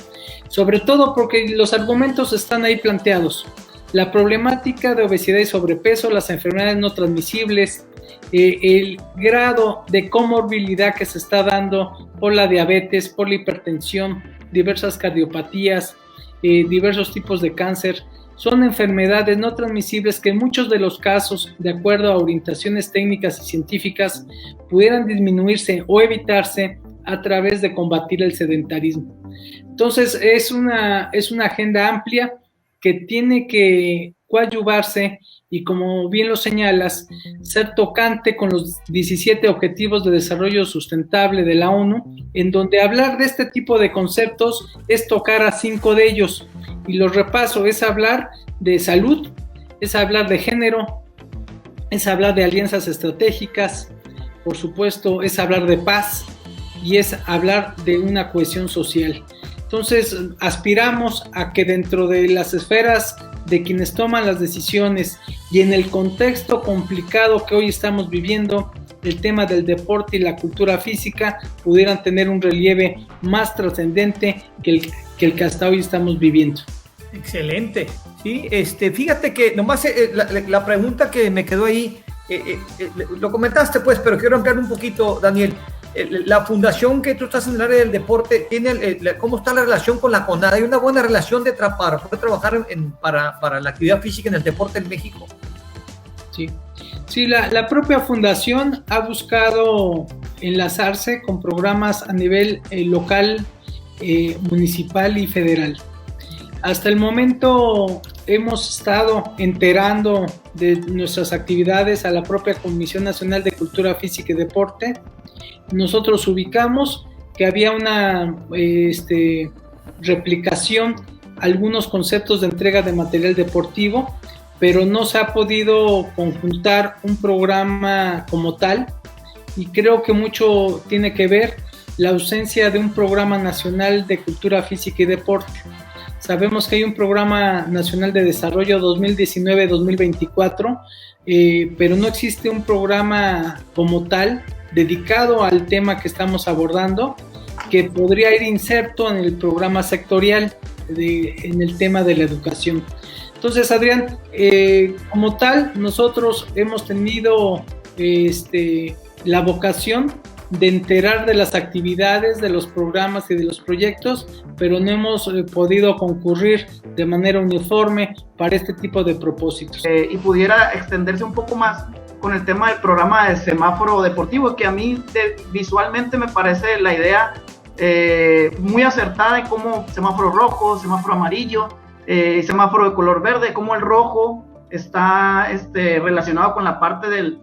Sobre todo porque los argumentos están ahí planteados. La problemática de obesidad y sobrepeso, las enfermedades no transmisibles, el grado de comorbilidad que se está dando por la diabetes, por la hipertensión, diversas cardiopatías, diversos tipos de cáncer, son enfermedades no transmisibles que en muchos de los casos, de acuerdo a orientaciones técnicas y científicas, pudieran disminuirse o evitarse a través de combatir el sedentarismo. Entonces, es una agenda amplia que tiene que coadyuvarse y, como bien lo señalas, ser tocante con los 17 Objetivos de Desarrollo Sustentable de la ONU, en donde hablar de este tipo de conceptos es tocar a 5 de ellos. Y los repaso: es hablar de salud, es hablar de género, es hablar de alianzas estratégicas, por supuesto, es hablar de paz y es hablar de una cohesión social. Entonces, aspiramos a que dentro de las esferas de quienes toman las decisiones y en el contexto complicado que hoy estamos viviendo, el tema del deporte y la cultura física pudieran tener un relieve más trascendente que el que hasta hoy estamos viviendo. Excelente. Sí, fíjate que nomás la pregunta que me quedó ahí, lo comentaste pues, pero quiero ampliar un poquito, Daniel. La fundación que tú estás en el área del deporte, ¿cómo está la relación con la CONADE? ¿Hay una buena relación para poder trabajar para la actividad física en el deporte en México? Sí, la propia fundación ha buscado enlazarse con programas a nivel local, municipal y federal. Hasta el momento hemos estado enterando de nuestras actividades a la propia Comisión Nacional de Cultura Física y Deporte. Nosotros ubicamos que había una replicación, algunos conceptos de entrega de material deportivo, pero no se ha podido conjuntar un programa como tal, y creo que mucho tiene que ver la ausencia de un programa nacional de cultura física y deporte. Sabemos que hay un programa nacional de desarrollo 2019-2024, pero no existe un programa como tal dedicado al tema que estamos abordando, que podría ir inserto en el programa sectorial en el tema de la educación. Entonces, Adrián, como tal, nosotros hemos tenido la vocación de enterar de las actividades, de los programas y de los proyectos, pero no hemos podido concurrir de manera uniforme para este tipo de propósitos. Y pudiera extenderse un poco más con el tema del programa de semáforo deportivo, que a mí visualmente me parece la idea muy acertada de cómo semáforo rojo, semáforo amarillo, semáforo de color verde, cómo el rojo está relacionado con la parte de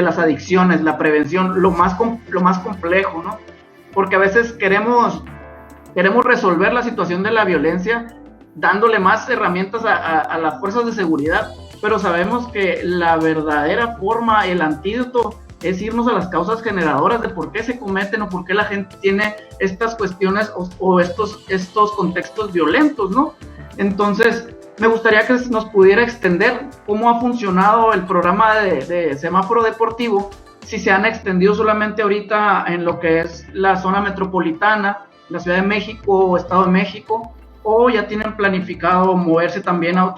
las adicciones, la prevención, lo más complejo, ¿no? Porque a veces queremos resolver la situación de la violencia dándole más herramientas a las fuerzas de seguridad, pero sabemos que la verdadera forma, el antídoto, es irnos a las causas generadoras de por qué se cometen o por qué la gente tiene estas cuestiones o estos contextos violentos, ¿no? Entonces, me gustaría que nos pudiera extender cómo ha funcionado el programa de semáforo deportivo, si se han extendido solamente ahorita en lo que es la zona metropolitana, la Ciudad de México o Estado de México, o ya tienen planificado moverse también a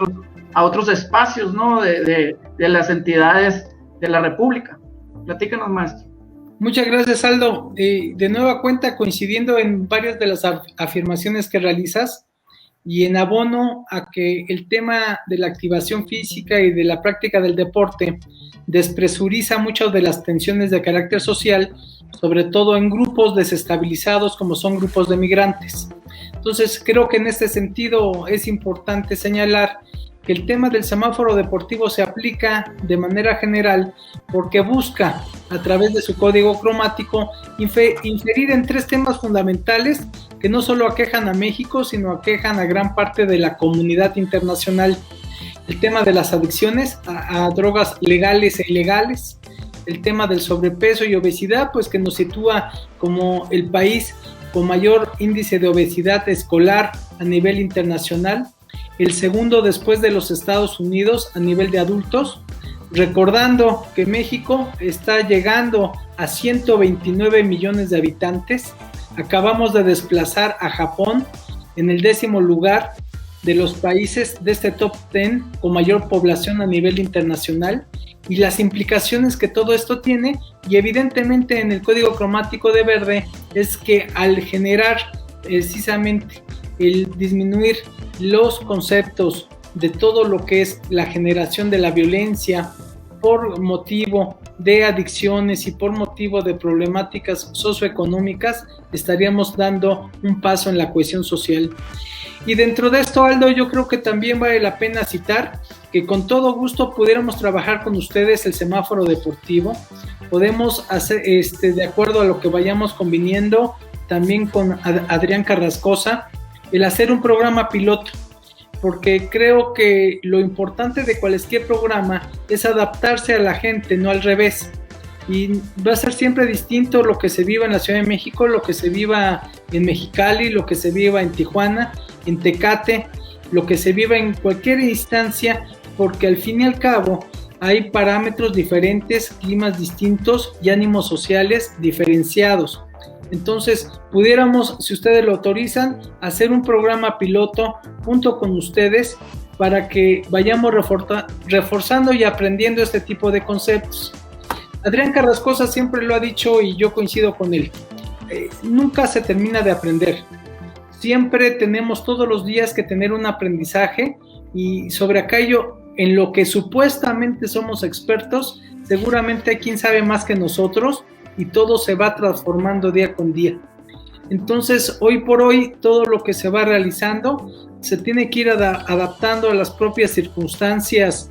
otros espacios, ¿no? de las entidades de la República. Platícanos, maestro. Muchas gracias, Aldo. De nueva cuenta, coincidiendo en varias de las afirmaciones que realizas, y en abono a que el tema de la activación física y de la práctica del deporte despresuriza muchas de las tensiones de carácter social, sobre todo en grupos desestabilizados como son grupos de migrantes. Entonces, creo que en este sentido es importante señalar que el tema del semáforo deportivo se aplica de manera general porque busca, a través de su código cromático, inferir en 3 temas fundamentales que no solo aquejan a México, sino aquejan a gran parte de la comunidad internacional. El tema de las adicciones a drogas legales e ilegales, el tema del sobrepeso y obesidad, pues que nos sitúa como el país con mayor índice de obesidad escolar a nivel internacional, el segundo después de los Estados Unidos a nivel de adultos, recordando que México está llegando a 129 millones de habitantes. Acabamos de desplazar a Japón en el 10º lugar de los países de este top 10 con mayor población a nivel internacional, y las implicaciones que todo esto tiene, y evidentemente en el código cromático de verde, es que al generar precisamente el disminuir los conceptos de todo lo que es la generación de la violencia por motivo de adicciones y por motivo de problemáticas socioeconómicas, estaríamos dando un paso en la cohesión social. Y dentro de esto, Aldo, yo creo que también vale la pena citar que con todo gusto pudiéramos trabajar con ustedes el semáforo deportivo. Podemos hacer, de acuerdo a lo que vayamos conviniendo, también con Adrián Carrascosa, el hacer un programa piloto, porque creo que lo importante de cualquier programa es adaptarse a la gente, no al revés. Y va a ser siempre distinto lo que se viva en la Ciudad de México, lo que se viva en Mexicali, lo que se viva en Tijuana, en Tecate, lo que se viva en cualquier instancia, porque al fin y al cabo hay parámetros diferentes, climas distintos y ánimos sociales diferenciados. Entonces, pudiéramos, si ustedes lo autorizan, hacer un programa piloto junto con ustedes para que vayamos reforzando y aprendiendo este tipo de conceptos. Adrián Carrascosa siempre lo ha dicho y yo coincido con él. Nunca se termina de aprender. Siempre tenemos todos los días que tener un aprendizaje y sobre aquello en lo que supuestamente somos expertos, seguramente hay quien sabe más que nosotros y todo se va transformando día con día. Entonces, hoy por hoy, todo lo que se va realizando se tiene que ir adaptando a las propias circunstancias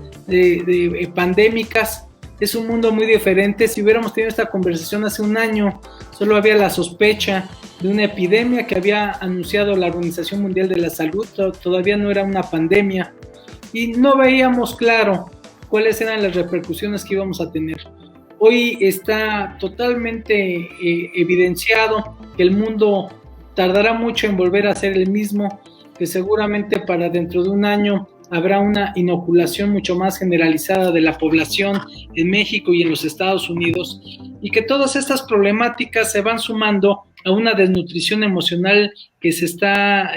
pandémicas. Es un mundo muy diferente. Si hubiéramos tenido esta conversación hace un año, solo había la sospecha de una epidemia que había anunciado la Organización Mundial de la Salud, todavía no era una pandemia, y no veíamos claro cuáles eran las repercusiones que íbamos a tener. Hoy está totalmente evidenciado que el mundo tardará mucho en volver a ser el mismo, que seguramente para dentro de un año habrá una inoculación mucho más generalizada de la población en México y en los Estados Unidos, y que todas estas problemáticas se van sumando a una desnutrición emocional que se está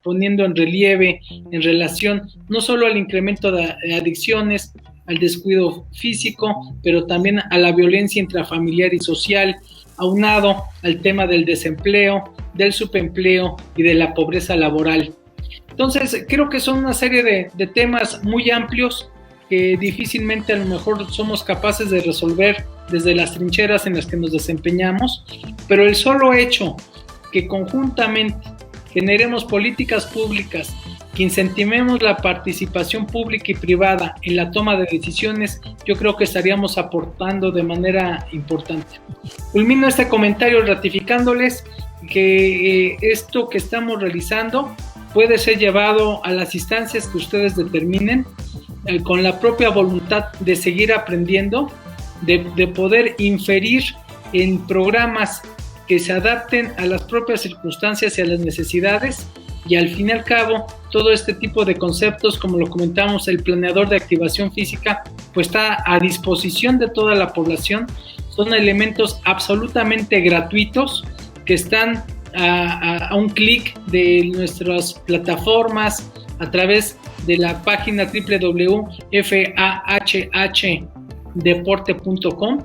poniendo en relieve en relación no solo al incremento de adicciones, al descuido físico, pero también a la violencia intrafamiliar y social, aunado al tema del desempleo, del subempleo y de la pobreza laboral. Entonces, creo que son una serie de temas muy amplios que difícilmente a lo mejor somos capaces de resolver desde las trincheras en las que nos desempeñamos, pero el solo hecho que conjuntamente generemos políticas públicas que incentivemos la participación pública y privada en la toma de decisiones, yo creo que estaríamos aportando de manera importante. Culmino este comentario ratificándoles que esto que estamos realizando puede ser llevado a las instancias que ustedes determinen, con la propia voluntad de seguir aprendiendo, de poder inferir en programas que se adapten a las propias circunstancias y a las necesidades, y al fin y al cabo todo este tipo de conceptos, como lo comentamos, el planeador de activación física, pues está a disposición de toda la población. Son elementos absolutamente gratuitos que están a un clic de nuestras plataformas a través de la página www.fahhdeporte.com.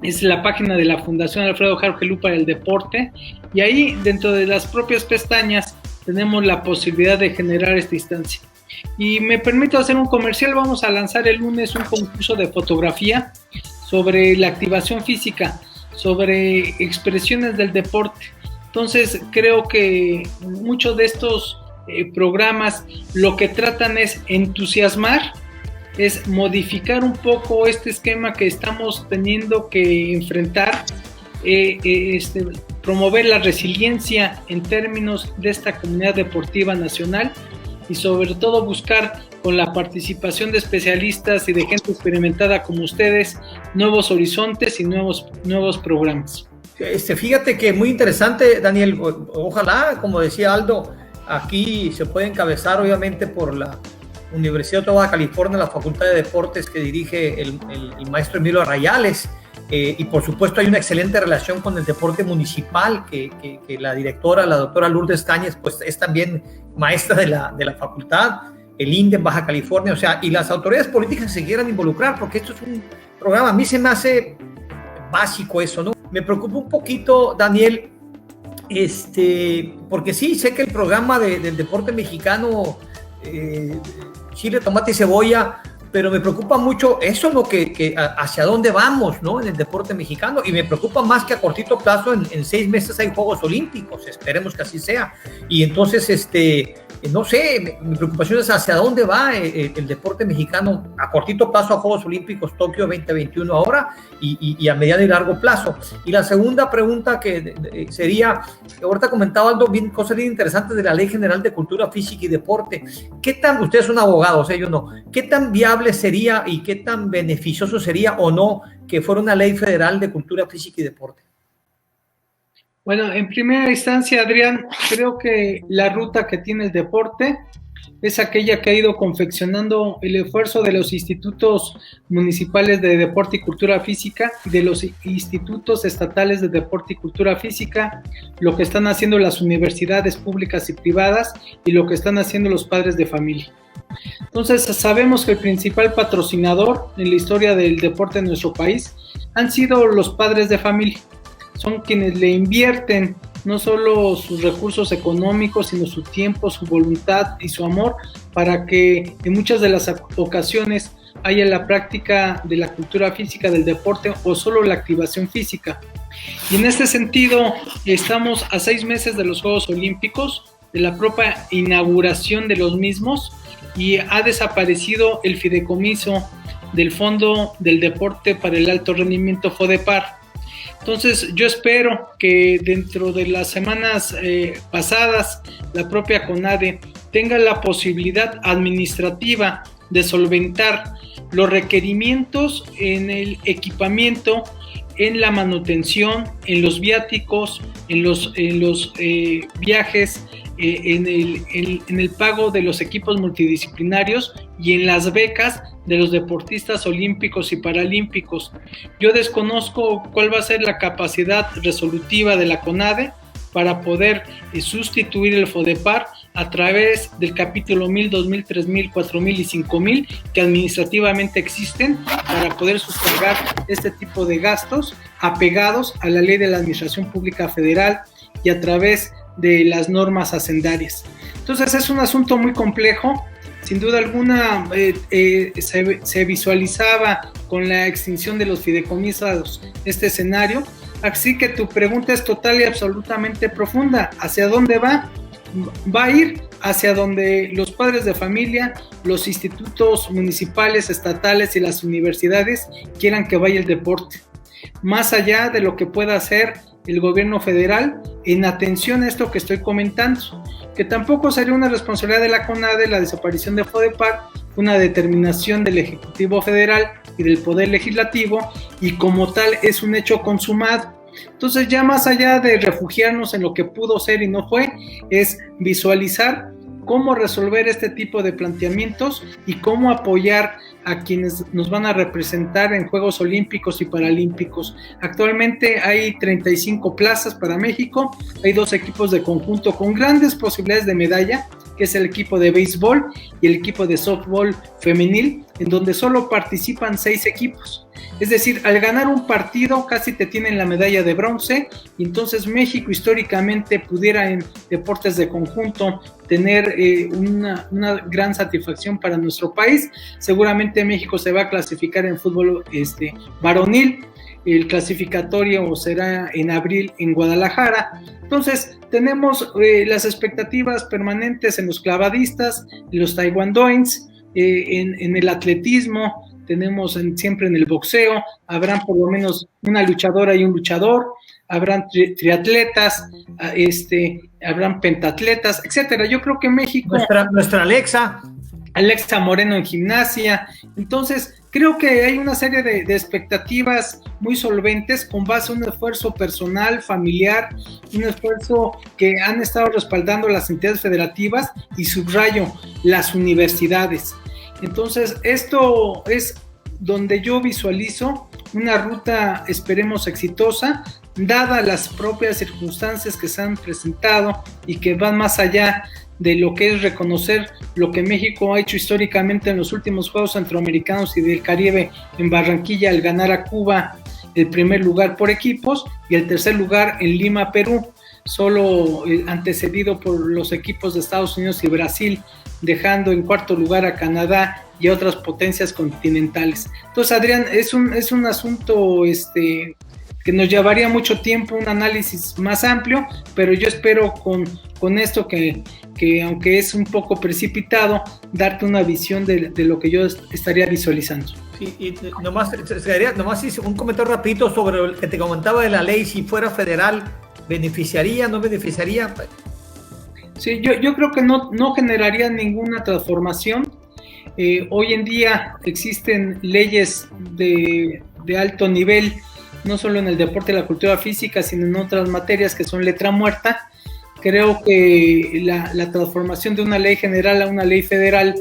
Es la página de la Fundación Alfredo Hargelú para el Deporte, y ahí dentro de las propias pestañas tenemos la posibilidad de generar esta instancia. Y me permito hacer un comercial. Vamos a lanzar el lunes un concurso de fotografía sobre la activación física, sobre expresiones del deporte. Entonces creo que muchos de estos programas lo que tratan es entusiasmar, es modificar un poco este esquema que estamos teniendo que enfrentar, promover la resiliencia en términos de esta comunidad deportiva nacional, y sobre todo buscar con la participación de especialistas y de gente experimentada como ustedes nuevos horizontes y nuevos programas. Fíjate que muy interesante, Daniel. Ojalá, como decía Aldo, aquí se puede encabezar obviamente por la Universidad de Baja California, la Facultad de Deportes que dirige el maestro Emilio Arrayales, y por supuesto hay una excelente relación con el deporte municipal, que la directora, la doctora Lourdes Cañas, pues es también maestra de la facultad, el INDE en Baja California, o sea, y las autoridades políticas se quieran involucrar, porque esto es un programa, a mí se me hace básico eso, ¿no? Me preocupa un poquito, Daniel, porque sí, sé que el programa del deporte mexicano, chile, tomate y cebolla, pero me preocupa mucho eso, lo que hacia dónde vamos, ¿no? En el deporte mexicano, y me preocupa más que a cortito plazo, en 6 meses hay Juegos Olímpicos, esperemos que así sea, y entonces, no sé, mi preocupación es hacia dónde va el deporte mexicano a cortito plazo a Juegos Olímpicos Tokio 2021 ahora, y a mediano y largo plazo. Y la segunda pregunta que sería, ahorita comentaba Aldo cosas bien interesantes de la Ley General de Cultura Física y Deporte. ¿Qué tan, ustedes son abogados, yo no, qué tan viable sería y qué tan beneficioso sería o no que fuera una ley federal de cultura física y deporte? Bueno, en primera instancia, Adrián, creo que la ruta que tiene el deporte es aquella que ha ido confeccionando el esfuerzo de los institutos municipales de deporte y cultura física y de los institutos estatales de deporte y cultura física, lo que están haciendo las universidades públicas y privadas y lo que están haciendo los padres de familia. Entonces, sabemos que el principal patrocinador en la historia del deporte en nuestro país han sido los padres de familia. Son quienes le invierten no solo sus recursos económicos, sino su tiempo, su voluntad y su amor para que en muchas de las ocasiones haya la práctica de la cultura física del deporte o solo la activación física. Y en este sentido, estamos a 6 meses de los Juegos Olímpicos, de la propia inauguración de los mismos, y ha desaparecido el fideicomiso del Fondo del Deporte para el Alto Rendimiento FODEPAR. Entonces yo espero que dentro de las semanas pasadas la propia CONADE tenga la posibilidad administrativa de solventar los requerimientos en el equipamiento, en la manutención, en los viáticos, en los viajes, en el pago de los equipos multidisciplinarios y en las becas de los deportistas olímpicos y paralímpicos. Yo desconozco cuál va a ser la capacidad resolutiva de la CONADE para poder sustituir el FODEPAR a través del capítulo 1000, 2000, 3000, 4000 y 5000 que administrativamente existen para poder sufragar este tipo de gastos apegados a la ley de la Administración Pública Federal y a través de las normas hacendarias. Entonces es un asunto muy complejo. Sin duda alguna se visualizaba con la extinción de los fideicomisos este escenario, así que tu pregunta es total y absolutamente profunda. ¿Hacia dónde va? Va a ir hacia donde los padres de familia, los institutos municipales, estatales y las universidades quieran que vaya el deporte, más allá de lo que pueda hacer el gobierno federal en atención a esto que estoy comentando, que tampoco sería una responsabilidad de la CONADE la desaparición de FODEPAR, una determinación del Ejecutivo Federal y del Poder Legislativo, y como tal es un hecho consumado. Entonces, ya más allá de refugiarnos en lo que pudo ser y no fue, es visualizar cómo resolver este tipo de planteamientos y cómo apoyar a quienes nos van a representar en Juegos Olímpicos y Paralímpicos. Actualmente hay 35 plazas para México, hay 2 equipos de conjunto con grandes posibilidades de medalla, que es el equipo de béisbol y el equipo de softball femenil, en donde solo participan 6 equipos. Es decir, al ganar un partido casi te tienen la medalla de bronce, y entonces México históricamente pudiera en deportes de conjunto tener una gran satisfacción para nuestro país. Seguramente México se va a clasificar en fútbol varonil, el clasificatorio será en abril en Guadalajara. Entonces tenemos las expectativas permanentes en los clavadistas, en los taekwondoins, en el atletismo, tenemos siempre en el boxeo, habrán por lo menos una luchadora y un luchador, habrán triatletas, habrán pentatletas, etcétera. Yo creo que México... Nuestra Alexa Moreno en gimnasia. Entonces, creo que hay una serie de expectativas muy solventes con base en un esfuerzo personal, familiar, un esfuerzo que han estado respaldando las entidades federativas y subrayo, las universidades. Entonces, esto es donde yo visualizo una ruta, esperemos, exitosa, dadas las propias circunstancias que se han presentado y que van más allá de lo que es reconocer lo que México ha hecho históricamente en los últimos Juegos Centroamericanos y del Caribe en Barranquilla, al ganar a Cuba el primer lugar por equipos y el tercer lugar en Lima, Perú, solo antecedido por los equipos de Estados Unidos y Brasil dejando en cuarto lugar a Canadá y a otras potencias continentales. Entonces, Adrián, es un asunto que nos llevaría mucho tiempo, un análisis más amplio, pero yo espero con esto que aunque es un poco precipitado, darte una visión de lo que yo estaría visualizando. Sí, y nomás hice un comentario rapidito sobre lo que te comentaba de la ley, si fuera federal, ¿beneficiaría, no beneficiaría? Sí, yo creo que no generaría ninguna transformación. Hoy en día existen leyes de alto nivel, no solo en el deporte y la cultura física, sino en otras materias que son letra muerta. Creo que la transformación de una ley general a una ley federal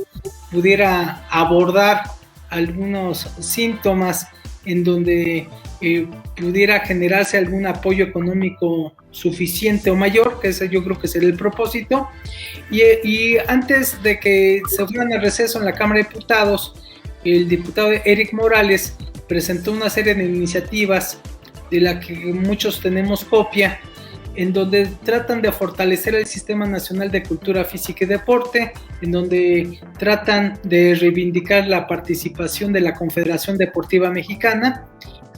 pudiera abordar algunos síntomas en donde pudiera generarse algún apoyo económico suficiente o mayor, que ese yo creo que sería el propósito. Y antes de que se fueran al receso en la Cámara de Diputados, el diputado Eric Morales presentó una serie de iniciativas de la que muchos tenemos copia, en donde tratan de fortalecer el Sistema Nacional de Cultura Física y Deporte, en donde tratan de reivindicar la participación de la Confederación Deportiva Mexicana,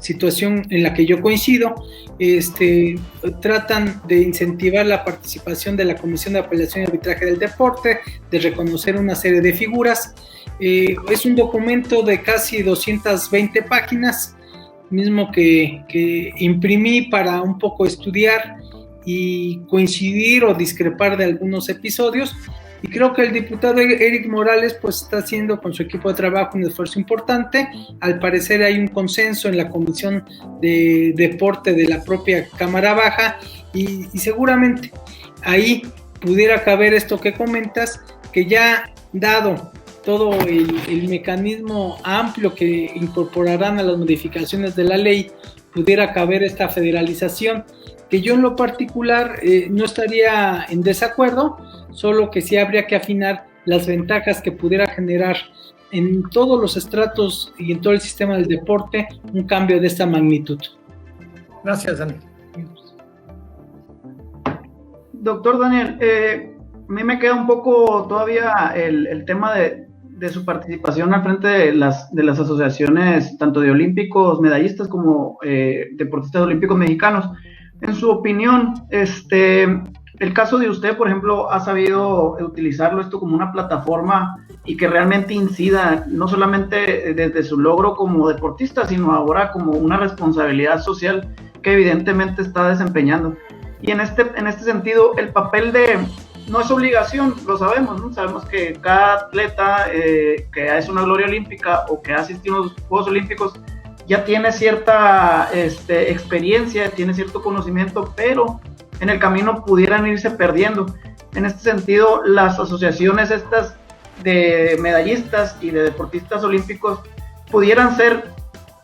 situación en la que yo coincido. Tratan de incentivar la participación de la Comisión de Apelación y Arbitraje del Deporte, de reconocer una serie de figuras. Es un documento de casi 220 páginas, mismo que imprimí para un poco estudiar y coincidir o discrepar de algunos episodios, y creo que el diputado Eric Morales pues está haciendo con su equipo de trabajo un esfuerzo importante. Al parecer hay un consenso en la Comisión de Deporte de la propia Cámara Baja, y seguramente ahí pudiera caber esto que comentas, que ya dado todo el mecanismo amplio que incorporarán a las modificaciones de la ley, pudiera caber esta federalización, que yo en lo particular no estaría en desacuerdo, solo que sí habría que afinar las ventajas que pudiera generar en todos los estratos y en todo el sistema del deporte un cambio de esta magnitud. Gracias, Daniel. Doctor Daniel, a mí me queda un poco todavía el tema de su participación al frente de las asociaciones, tanto de olímpicos medallistas como deportistas olímpicos mexicanos. En su opinión, el caso de usted, por ejemplo, ha sabido utilizarlo esto como una plataforma y que realmente incida, no solamente desde su logro como deportista, sino ahora como una responsabilidad social que evidentemente está desempeñando. Y en este sentido, el papel no es obligación, lo sabemos, ¿no? Sabemos que cada atleta que es una gloria olímpica o que ha asistido a los Juegos Olímpicos ya tiene cierta experiencia, tiene cierto conocimiento, pero en el camino pudieran irse perdiendo. En este sentido, las asociaciones estas de medallistas y de deportistas olímpicos pudieran ser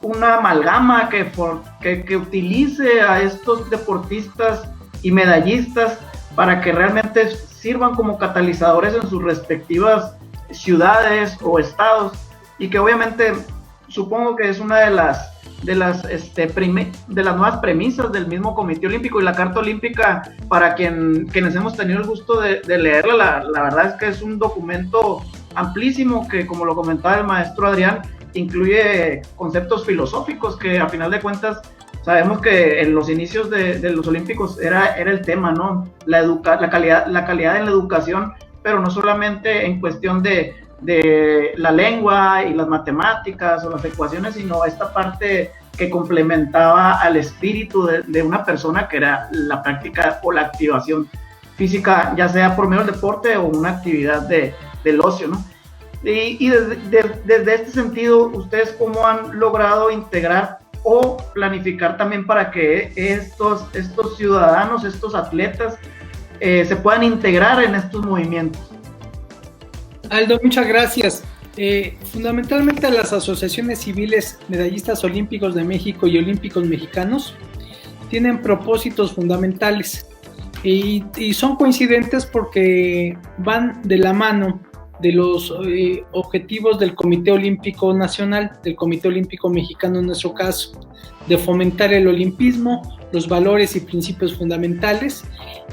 una amalgama que utilice a estos deportistas y medallistas para que realmente sirvan como catalizadores en sus respectivas ciudades o estados, y que obviamente supongo que es una de las nuevas premisas del mismo Comité Olímpico y la Carta Olímpica. Para quienes hemos tenido el gusto de leerla, la verdad es que es un documento amplísimo que, como lo comentaba el maestro Adrián, incluye conceptos filosóficos que a final de cuentas sabemos que en los inicios de los Olímpicos era el tema, ¿no? La calidad en la educación, pero no solamente en cuestión de la lengua y las matemáticas o las ecuaciones, sino esta parte que complementaba al espíritu de una persona, que era la práctica o la activación física, ya sea por medio del deporte o una actividad del ocio, ¿no? Y desde este sentido, ¿ustedes cómo han logrado integrar o planificar también para que estos ciudadanos, estos atletas, se puedan integrar en estos movimientos? Aldo, muchas gracias. Fundamentalmente las asociaciones civiles medallistas olímpicos de México y olímpicos mexicanos tienen propósitos fundamentales y son coincidentes porque van de la mano de los objetivos del Comité Olímpico Nacional, del Comité Olímpico Mexicano en nuestro caso, de fomentar el olimpismo, los valores y principios fundamentales,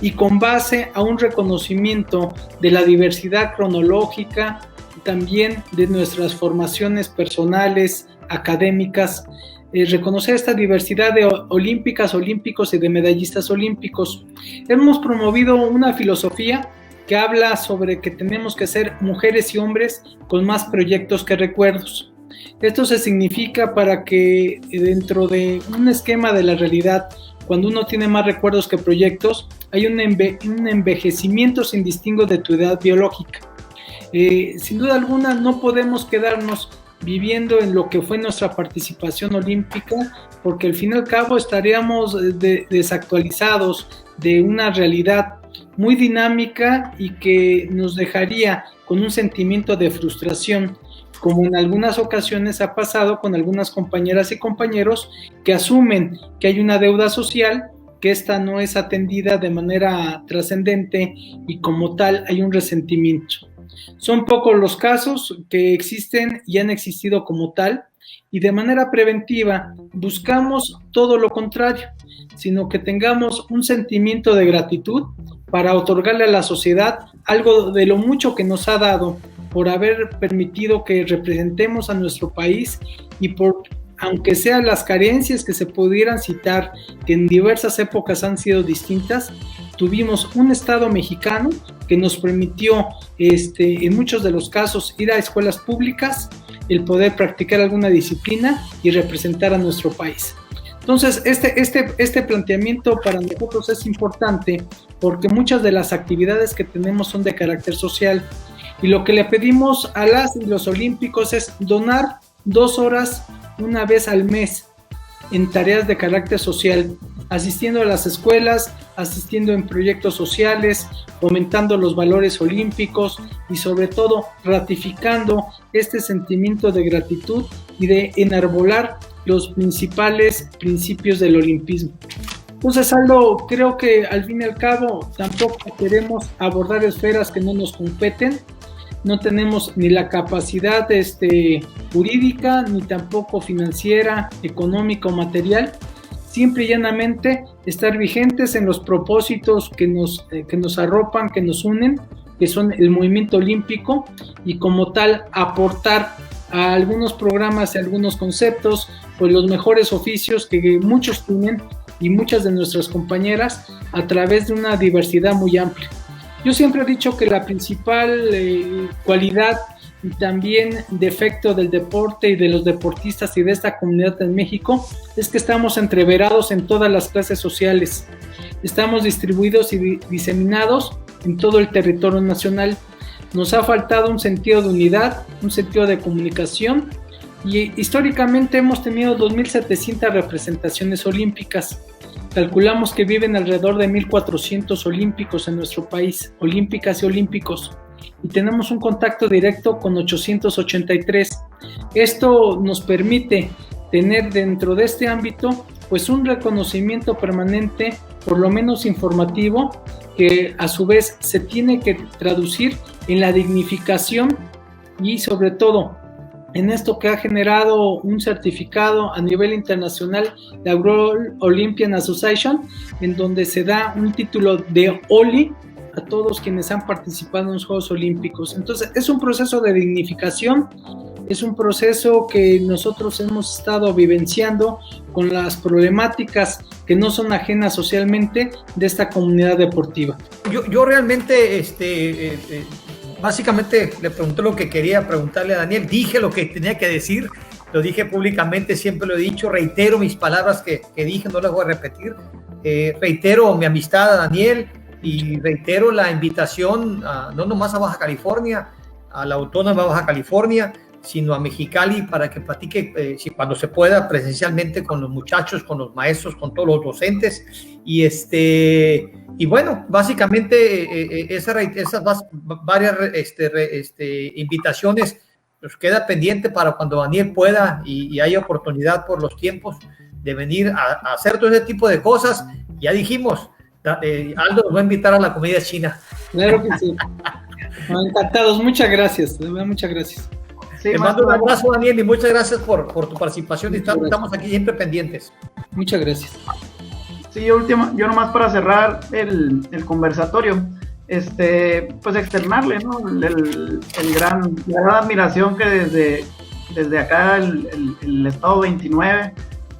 y con base a un reconocimiento de la diversidad cronológica, también de nuestras formaciones personales, académicas, reconocer esta diversidad de olímpicas, olímpicos y de medallistas olímpicos. Hemos promovido una filosofía que habla sobre que tenemos que ser mujeres y hombres con más proyectos que recuerdos. Esto se significa para que dentro de un esquema de la realidad, cuando uno tiene más recuerdos que proyectos, hay un envejecimiento sin distingo de tu edad biológica. Sin duda alguna no podemos quedarnos viviendo en lo que fue nuestra participación olímpica, porque al fin y al cabo estaríamos desactualizados de una realidad muy dinámica y que nos dejaría con un sentimiento de frustración, como en algunas ocasiones ha pasado con algunas compañeras y compañeros que asumen que hay una deuda social, que esta no es atendida de manera trascendente y como tal hay un resentimiento. Son pocos los casos que existen y han existido como tal, y de manera preventiva buscamos todo lo contrario, sino que tengamos un sentimiento de gratitud para otorgarle a la sociedad algo de lo mucho que nos ha dado por haber permitido que representemos a nuestro país y por, aunque sean las carencias que se pudieran citar, que en diversas épocas han sido distintas, tuvimos un Estado mexicano que nos permitió, en muchos de los casos, ir a escuelas públicas, el poder practicar alguna disciplina y representar a nuestro país. Entonces, este planteamiento para nosotros es importante porque muchas de las actividades que tenemos son de carácter social, y lo que le pedimos a las y los olímpicos es donar 2 horas una vez al mes en tareas de carácter social, asistiendo a las escuelas, asistiendo en proyectos sociales, fomentando los valores olímpicos y sobre todo ratificando este sentimiento de gratitud y de enarbolar los principales principios del olimpismo. Entonces, Aldo, creo que al fin y al cabo tampoco queremos abordar esferas que no nos competen. No tenemos ni la capacidad jurídica, ni tampoco financiera, económica o material. Simple y llanamente estar vigentes en los propósitos que nos arropan, que nos unen, que son el movimiento olímpico, y como tal aportar a algunos programas y algunos conceptos, pues los mejores oficios que muchos tienen y muchas de nuestras compañeras a través de una diversidad muy amplia. Yo siempre he dicho que la principal cualidad y también defecto del deporte y de los deportistas y de esta comunidad en México es que estamos entreverados en todas las clases sociales. Estamos distribuidos y diseminados en todo el territorio nacional. Nos ha faltado un sentido de unidad, un sentido de comunicación, y históricamente hemos tenido 2.700 representaciones olímpicas. Calculamos que viven alrededor de 1.400 olímpicos en nuestro país, olímpicas y olímpicos, y tenemos un contacto directo con 883. Esto nos permite tener dentro de este ámbito pues un reconocimiento permanente, por lo menos informativo, que a su vez se tiene que traducir en la dignificación y sobre todo en esto que ha generado un certificado a nivel internacional, la World Olympian Association, en donde se da un título de OLI a todos quienes han participado en los Juegos Olímpicos. Entonces es un proceso de dignificación, es un proceso que nosotros hemos estado vivenciando con las problemáticas que no son ajenas socialmente de esta comunidad deportiva. Yo realmente, básicamente le pregunté lo que quería preguntarle a Daniel, dije lo que tenía que decir, lo dije públicamente, siempre lo he dicho, reitero mis palabras que dije, no las voy a repetir, reitero mi amistad a Daniel y reitero la invitación no nomás a Baja California, a la Autónoma de Baja California, sino a Mexicali para que platique cuando se pueda presencialmente con los muchachos, con los maestros, con todos los docentes y bueno, básicamente esas varias invitaciones nos queda pendiente para cuando Daniel pueda y haya oportunidad por los tiempos de venir a hacer todo ese tipo de cosas. Ya dijimos, Aldo nos va a invitar a la comida china. Claro que sí. Encantados, muchas gracias, de verdad, muchas gracias. Sí, te mando un abrazo, Daniel, y muchas gracias por tu participación. Estamos aquí siempre pendientes. Muchas gracias. Sí, yo nomás para cerrar el conversatorio, pues externarle, ¿no? La gran admiración que desde acá, el Estado 29,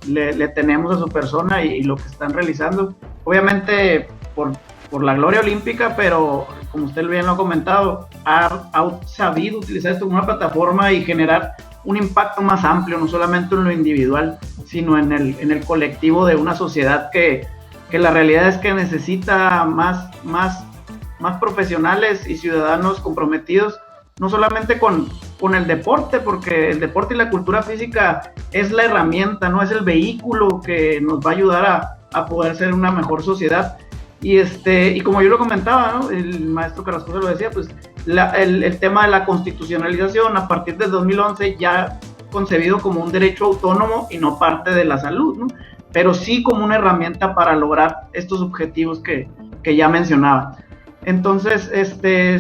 le tenemos a su persona y lo que están realizando. Obviamente por la gloria olímpica, pero como usted bien lo ha comentado, ha sabido utilizar esto como una plataforma y generar un impacto más amplio, no solamente en lo individual, sino en el colectivo de una sociedad que la realidad es que necesita más profesionales y ciudadanos comprometidos, no solamente con el deporte, porque el deporte y la cultura física es la herramienta, no es el vehículo que nos va a ayudar a poder ser una mejor sociedad. Y como yo lo comentaba, ¿no? El maestro Carrascosa lo decía, pues el tema de la constitucionalización a partir del 2011 ya concebido como un derecho autónomo y no parte de la salud, ¿no? Pero sí como una herramienta para lograr estos objetivos que ya mencionaba. Entonces,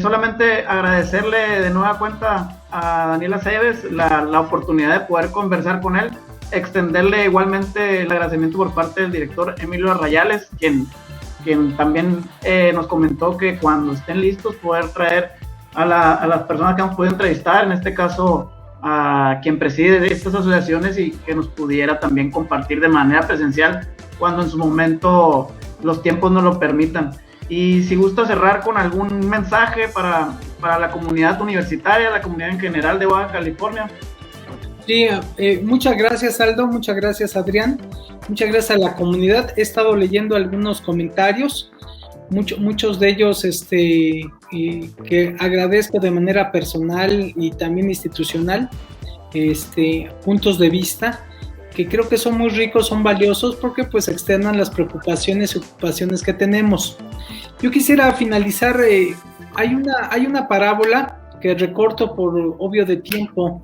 solamente agradecerle de nueva cuenta a Daniel Aceves la oportunidad de poder conversar con él, extenderle igualmente el agradecimiento por parte del director Emilio Arrayales, quien también nos comentó que cuando estén listos poder traer a las personas que hemos podido entrevistar, en este caso a quien preside estas asociaciones, y que nos pudiera también compartir de manera presencial cuando en su momento los tiempos nos lo permitan. Y si gusta cerrar con algún mensaje para la comunidad universitaria, la comunidad en general de Baja California. Sí, muchas gracias, Aldo, muchas gracias, Adrián, muchas gracias a la comunidad. He estado leyendo algunos comentarios, muchos de ellos que agradezco de manera personal y también institucional, puntos de vista que creo que son muy ricos, son valiosos, porque pues externan las preocupaciones y ocupaciones que tenemos. Yo quisiera finalizar, hay una parábola que recorto por obvio de tiempo,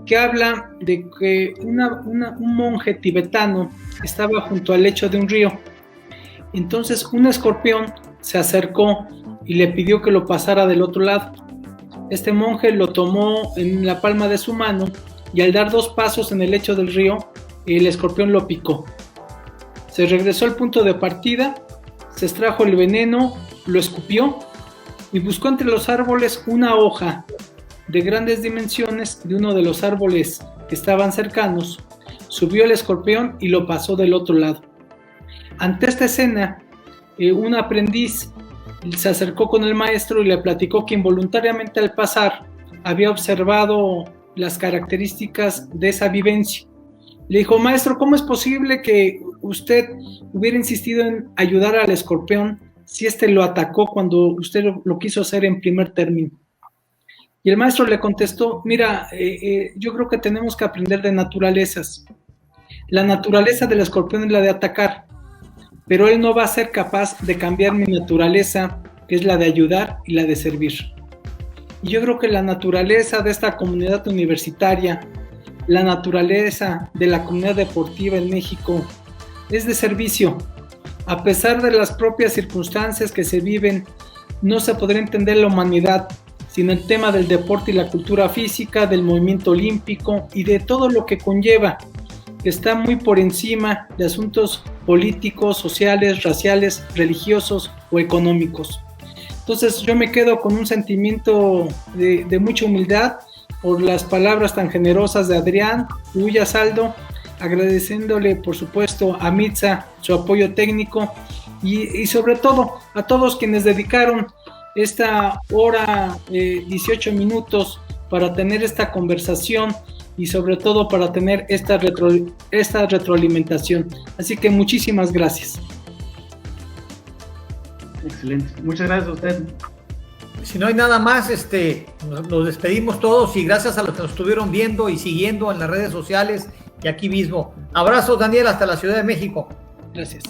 que habla de que un monje tibetano estaba junto al lecho de un río. Entonces un escorpión se acercó y le pidió que lo pasara del otro lado. Este monje lo tomó en la palma de su mano y al dar 2 pasos en el lecho del río, el escorpión lo picó. Se regresó al punto de partida, se extrajo el veneno, lo escupió y buscó entre los árboles una hoja de grandes dimensiones de uno de los árboles que estaban cercanos. Subió el escorpión y lo pasó del otro lado. Ante esta escena, un aprendiz se acercó con el maestro y le platicó que involuntariamente al pasar había observado las características de esa vivencia. Le dijo: maestro, ¿cómo es posible que usted hubiera insistido en ayudar al escorpión si lo atacó cuando usted lo quiso hacer en primer término? Y el maestro le contestó: mira, yo creo que tenemos que aprender de naturalezas. La naturaleza del escorpión es la de atacar, pero él no va a ser capaz de cambiar mi naturaleza, que es la de ayudar y la de servir. Y yo creo que la naturaleza de esta comunidad universitaria, la naturaleza de la comunidad deportiva en México, es de servicio. A pesar de las propias circunstancias que se viven, no se podría entender la humanidad sin el tema del deporte y la cultura física, del movimiento olímpico y de todo lo que conlleva, que está muy por encima de asuntos políticos, sociales, raciales, religiosos o económicos. Entonces yo me quedo con un sentimiento de mucha humildad por las palabras tan generosas de Adrián, tuyas, Aldo, agradeciéndole por supuesto a Mitza su apoyo técnico y sobre todo a todos quienes dedicaron esta hora 18 minutos para tener esta conversación y sobre todo para tener esta retroalimentación. Así que muchísimas gracias. Excelente, muchas gracias a usted. Si no hay nada más, nos despedimos todos y gracias a los que nos estuvieron viendo y siguiendo en las redes sociales y aquí mismo. Abrazos, Daniel, hasta la Ciudad de México. Gracias.